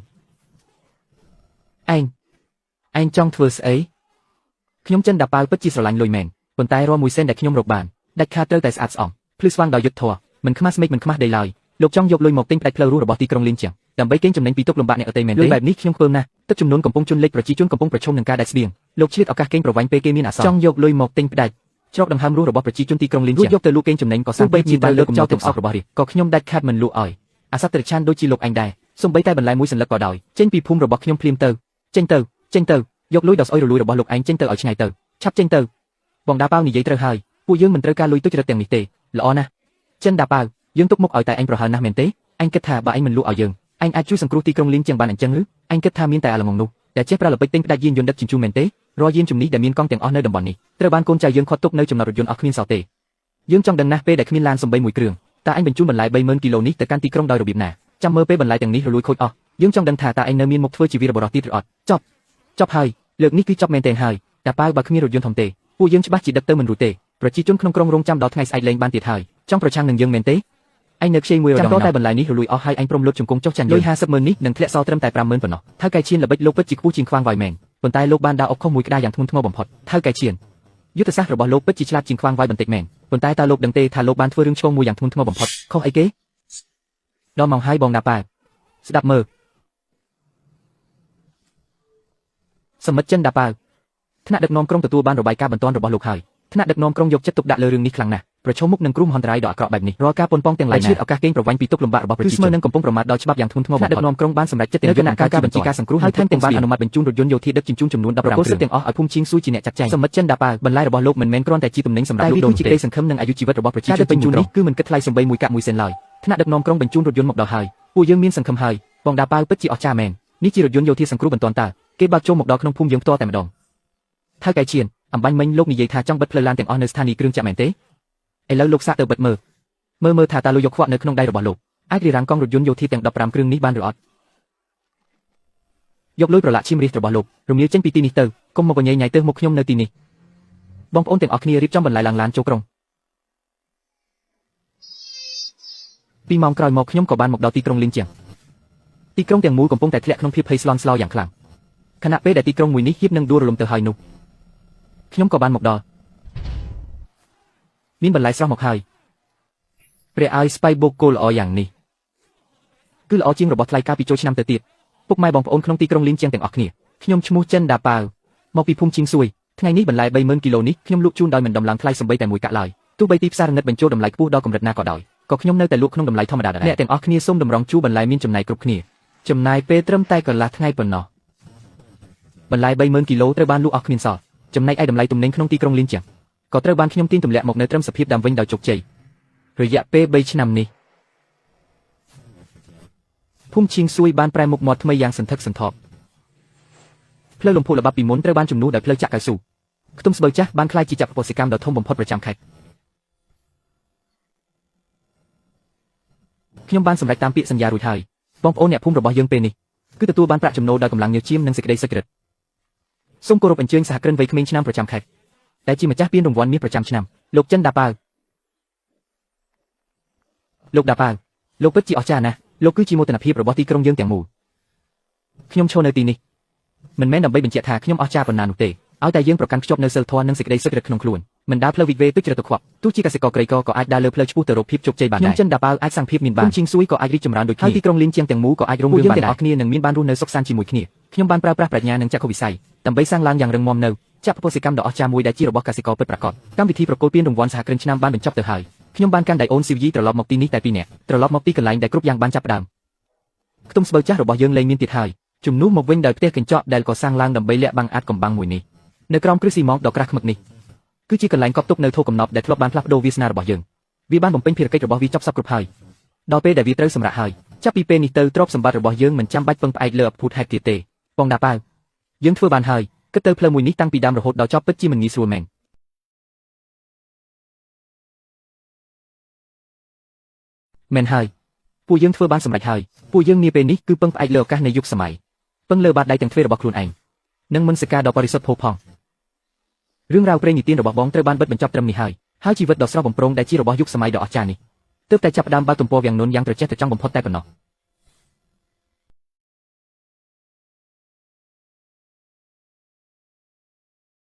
ឯងចង់ធ្វើស្អីខ្ញុំចិនដាប៉ាវពិតជាស្រឡាញ់លុយមែនប៉ុន្តែរាល់មួយសេនដែលខ្ញុំរកបានដាច់ខាតត្រូវតែស្អាតស្អំភ្លឺស្វាងដោយយុត្តិធម៌មិនខ្មាស់ស្មេកមិនខ្មាស់ដីឡើយលោកចង់យកលុយមកទិញផ្ដាច់ផ្លូវរស់របស់ទីក្រុងលីនជាងដើម្បីកេងចំណេញពីទុក្ខលំបាកអ្នកអតីមែនទេលុយបែបនេះខ្ញុំខ្ពើមណាស់ទឹកចំនួនកំពុងជន់លិចប្រជាជនកំពុងប្រឈមនឹងការដាច់ស្បៀងលោកឆ្លៀតឱកាសកេងប្រវ័ញ្ចពេលគេមានអាសន្នចង់យកលុយមកទិញផ្ដាច់ច្រកដង្ហើមរស់របស់ប្រជាជនទីក្រុងលីនជាងយកទៅលក់កេងចំណេញក៏សាបីជាបានលើកកំណត់ទុកអស់របស់រាជក៏ខ្ញុំដាច់ខាតមិនលក់ឲ្យអាសត្វតិរច្ឆានដូចជាលោកឯងដែរសូម្បីតែបន្លែមួយសន្លឹកក៏ដោយចេញពីភូមិរបស់ខ្ញុំភ្លាមទៅចេញទៅយកលុយដ៏ស្អុយរលួយរបស់លោកឯងចេញទៅឲ្យឆ្ងាយទៅឆាប់ចេញទៅបងដាប៉ាវនិយាយត្រូវហើយពួកយើងមិនត្រូវការលុយទុច្ចរិតទាំងនេះទេល្អណាស់ចិនដាប៉ាវយើងទុកមុខឲ្យតែឯងប្រហែលណាស់មែនទេអញគិតថាបើឯងមិនលក់ឲ្យយើងអញអាចជួយសង្គ្រោះទីក្រុងលីនជាងបានអញ្ចឹងឬអញគិតថាមានតែអាល្ងងនោះតែចេះប្រើល្បិចទិញផ្ដាច់យានយន្តដឹកជញ្ជូនមែនទេរាល់យានជំនិះដែលមានកង់ទាំងអស់នៅតំបន់នេះត្រូវបានកូនចៅយើងខាត់ទុកនៅចំណតរថយន្តអស់គ្មានសល់ទេយើងចង់ដឹងណាស់ពេលដែលគ្មានឡានសំបីមួយគ្រឿងតើអញបញ្ជូនបន្លែ30,000គីឡូនេះទៅកាន់ទីក្រុងដោយរបៀបណាចាំមើលពេលបន្លែទាំងនេះរលួយខូចអស់យើងចង់ដឹងថាតើឯងនៅមានមុខធ្វើជាវីរបុរសទៀតឬអត់ចប់ហើយលើកនេះគឺចប់មែនទេហើយតែប៉ាវបើគ្មានរថយន្តធំទេពួកយើងច្បាស់ជាដឹកទៅមិនរួចទេប្រជាជនក្នុងក្រុងរងចាំដល់ថ្ងៃស្អែកលែងបានទៀតហើយចង់ប្រឆាំងនឹងយើងមែនទេឯងនៅខ្ចីមួយរដងចាំតតែបន្លែនេះរលួយអស់ហើយអញព្រមលុតជង្គង់ចុះចាញ់លុយ50ម៉ឺននេះនឹងធ្លាក់សល់ត្រឹមតែ50,000ប៉ុណ្ណោះថៅកែឈៀនល្បិចលោកពិតជាខ្ពស់ជាងខ្វាងវាយមែនប៉ុន្តែលោកបានដើរអុកខុសមួយក្តារយ៉ាងធ្ងន់ធ្ងរបំផុតថៅកែឈៀនយុទ្ធសាស្ត្ររបស់លោកពិតជាឆ្លាតជាងខ្វាងវាយបន្តិចមែនប៉ុន្តែតើលោកដឹងទេថាលោកបានធ្វើរឿងឆ្គងមួយយ៉ាងធ្ងន់ធ្ងរបំផុតខុសអីគេដល់ម៉ោងហើយបងណាប៉ាស្ដាប់មើលសមិទ្ធចិនដាប៉ាវថ្នាក់ដឹកនាំក្រុងទទួលបានរបាយការណ៍បន្ទាន់របស់លោកហើយថ្នាក់ដឹកនាំក្រុងយកចិត្តទុកដាក់លើរឿងនេះខ្លាំងណាស់ប្រឈមមុខនឹងគ្រោះមហន្តរាយដ៏អាក្រក់បែបនេះរាល់ការប៉ុនប៉ងទាំងឡាយឆ្លៀតឱកាសកេងប្រវ័ញ្ចពីទុក្ខលំបាករបស់ប្រជាជនគឺស្មើនឹងកំពុងប្រមាថដល់ច្បាប់យ៉ាងធ្ងន់ធ្ងរបំផុតថ្នាក់ដឹកនាំក្រុងបានសម្រេចចិត្តទាំងគណៈការបញ្ជាការសង្គ្រោះហើយថែមទាំងបានអនុម័តបញ្ជូនរថយន្តយោធាដឹកជញ្ជូនចំនួន15គ្រឿងទាំងអស់ឲ្យភូមិឈៀងស៊ុយជាអ្នកចាត់ចែងសមិទ្ធចិនដាប៉ាវបន្លែរបស់លោកមិនមែនគ្រាន់តែជាទំនិញសម្រាប់លក់ដូរទេតែវាគឺជាក្តីសង្ឃឹមនិងអាយុជីវិតរបស់ប្រជាជនបញ្ជូននេះគឺមិនគិតថ្លៃសំបីមួយកាក់មួយសេនឡើយថ្នាក់ដឹកនាំក្រុងបញ្ជូនរថយន្តមកដល់ហើយពួកយើងមានសង្ឃឹមហើយបងដាប៉ាវពិតជាអស្ចារ្យមែននេះជារថយន្តយោធាសង្គ្រោះបន្ទាន់តើគេបើកចូលមកដល់ក្នុងភូមិយើងផ្ទាល់តែម្ដងថៅកែឈៀនអំបញ្ញមិញលោកនិយាយថាចង់បិទផ្លូវឡានទាំងអស់នៅស្ថានីយ៍គ្រឿងចក្រមែនទេឥឡូវលោកសាកទៅបិទមើលថាតើលោកយកខ្វាក់នៅក្នុងដៃរបស់លោកអាចរារាំងកង់រថយន្តយោធាទាំង15គ្រឿងនេះបានឬអត់យកលុយប្រឡាក់ឈាមរាសរបស់លោករំលាយចេញពីទីនេះទៅកុំមកញ៉ៃញ៉ៃទៅមុខខ្ញុំនៅទីនេះបងប្អូនទាំងអស់គ្នារៀបចំបន្លែឡើងឡានចូលក្រុង2 ម៉ោងក្រោយមកខ្ញុំក៏បានមកដល់ទីក្រុងលីនជាងទីក្រុងទាំងមូលកំពុងតែធ្លាក់ក្នុងភាពភ័យស្លន់ស្លោយ៉ាងខ្លាំងខណៈពេលដែលទីក្រុងមួយនេះហៀបនឹងដួលរលំទៅហើយនោះខ្ញុំក៏បានមកដល់មានបន្លែស្រស់មកហើយព្រះឲ្យស្បៃបូកគោល្អយ៉ាងនេះគឺល្អជាងរបស់ថ្លៃកាលពីចូលឆ្នាំទៅទៀតពុកម៉ែបងប្អូនក្នុងទីក្រុងលីនជាងទាំងអស់គ្នាខ្ញុំឈ្មោះចិនដាប៉ាវមកពីភូមិឈៀងស៊ុយថ្ងៃនេះបន្លែ30,000គីឡូនេះខ្ញុំលក់ជូនដោយមិនដំឡើងថ្លៃសំបីតែមួយកាក់ឡើយទោះបីទីផ្សាររងឹតបញ្ចូលតម្លៃខ្ពស់ដល់កម្រិតណាក៏ដោយក៏ខ្ញុំនៅតែលក់ក្នុងតម្លៃធម្មតាដែរអ្នកទាំងអស់គ្នាសូមតម្រង់ជួបន្លែមានចំណាយគ្រប់គ្នាចំណាយពេលត្រឹមតែកន្លះថ្ងៃប៉ុណ្ណោះបន្លែ30,000គីឡូត្រូវបានលក់អស់គ្មានសល់ចំណែកឯតម្លៃទំនិញក្នុងទីក្រុងលីនជាងក៏ត្រូវបានខ្ញុំទាញទម្លាក់មកនៅត្រឹមសភាពដើមវិញដោយជោគជ័យរយៈពេល3ឆ្នាំនេះភូមិឈៀងស៊ុយបានប្រែមុខមាត់ថ្មីយ៉ាងសន្ធឹកសន្ធាប់ផ្លូវលំភក់ល្បាប់ពីមុនត្រូវបានជំនួសដោយផ្លូវចាក់កៅស៊ូខ្ទមស្បូវចាស់បានក្លាយជាចក្រពសិកម្មដ៏ធំបំផុតប្រចាំខេត្តខ្ញុំបានសម្រេចតាមពាក្យសន្យារួចហើយបងប្អូនអ្នកភូមិរបស់យើងពេលនេះគឺទទួលបានប្រាក់ចំណូលដោយកម្លាំងញើសឈាមនិងសេចក្តីសុចរិតសូមគោរពអញ្ជើញសហគ្រិនវ័យក្មេងឆ្នាំប្រចាំខេត្តដែលជាម្ចាស់ពានរង្វាន់មាសប្រចាំឆ្នាំលោកចិនដាប៉ាវលោកដាប៉ាវលោកពិតជាអស្ចារ្យណាស់លោកគឺជាមោទនភាពរបស់ទីក្រុងយើងទាំងមូលខ្ញុំឈរនៅទីនេះមិនមែនដើម្បីបញ្ជាក់ថាខ្ញុំអស្ចារ្យប៉ុណ្ណានោះទេឲ្យតែយើងប្រកាន់ខ្ជាប់នៅសីលធម៌និងសេចក្តីសុចរិតក្នុងខ្លួន មិនដើរផ្លូវវិវេទុច្ចរិតទៅខ្វក់ទោះជាកសិករក្រីក្រក៏អាចដើរលើផ្លូវឆ្ពោះទៅរកភាពជោគជ័យបានដែរខ្ញុំចិនដាប៉ៅអាចសាំងភាពមានបានជីងស៊ុយក៏អាចរីកចម្រើនដូចគ្នាហើយទីក្រុងលីនជាងទាំងមូលក៏អាចរុងរឿងបានដែរអ្នកគ្នានឹងមានបានរស់នៅសុខសាន្តជាមួយគ្នាខ្ញុំបានប្រើប្រាស់ប្រាជ្ញានិងចក្ខុវិស័យដើម្បីសាងឡើងយ៉ាងរឹងមាំនៅចាក់ប្រព័ន្ធកម្មដ៏អស្ចារ្យមួយដែលជារបស់កសិករពិតប្រាកដកម្មវិធីប្រគល់ពានរង្វាន់សហគ្រិនឆ្នាំបានបញ្ចប់ទៅហើយខ្ញុំបានកាន់ដៃអូនស៊ីវយីត្រឡប់មកទីនេះតែ2នាក់ត្រឡប់មកពីកន្លែងដែលគ្រប់យ៉ាងបានចាប់ផ្ដើមខ្ទង់ស្បូវចាស់របស់យើងលែងមានទៀតហើយជំនួសមកវិញដោយផ្ទះកញ្ចក់ដែលកសាងឡើងដើម្បីលាក់បាំងអាចកំបាំងមួយនេះនៅក្រោមគ្រឹះស៊ីម៉ងដ៏ក្រាស់ឃ្មឹកនេះគឺជាកន្លែងកប់ទុកនៅធូរកំណប់ដែលធ្លាប់បានផ្លាស់ប្ដូរវាសនារបស់យើងវាបានបំពេញភារកិច្ចរបស់វាចប់សពគ្រប់ហើយដល់ពេលដែលវាត្រូវសម្រាកហើយចាប់ពីពេលនេះទៅទ្រព្យសម្បត្តិរបស់យើងមិនចាំបាច់ពឹងផ្អែកលើអភូតហេតុទៀតទេបងដាប៉ៅយើងធ្វើបានហើយគិតទៅផ្លូវមួយនេះតាំងពីដើមរហូតដល់ចប់ពិតជាមិនងាយស្រួលមែនមែនហើយពួកយើងធ្វើបានសម្រេចហើយពួកយើងនាពេលនេះគឺពឹងផ្អែកលើឱកាសនៃយុគសម័យពឹងលើបាតដៃទាំងទ្វេរបស់ខ្លួនឯងនិងមន្តសការដ៏បរិសុទ្ធផូរផង់រឿងរ៉ាវព្រេងនិទានរបស់បងត្រូវបានបិទបញ្ចប់ត្រឹមនេះហើយជីវិតដ៏ស្រស់បំព្រងដែលជារបស់យុគសម័យដ៏អស្ចារ្យនេះទើបតែចាប់ផ្ដើមបើកទំព័រវាំងននយ៉ាងត្រចះត្រចង់បំផុតតែប៉ុណ្ណោះ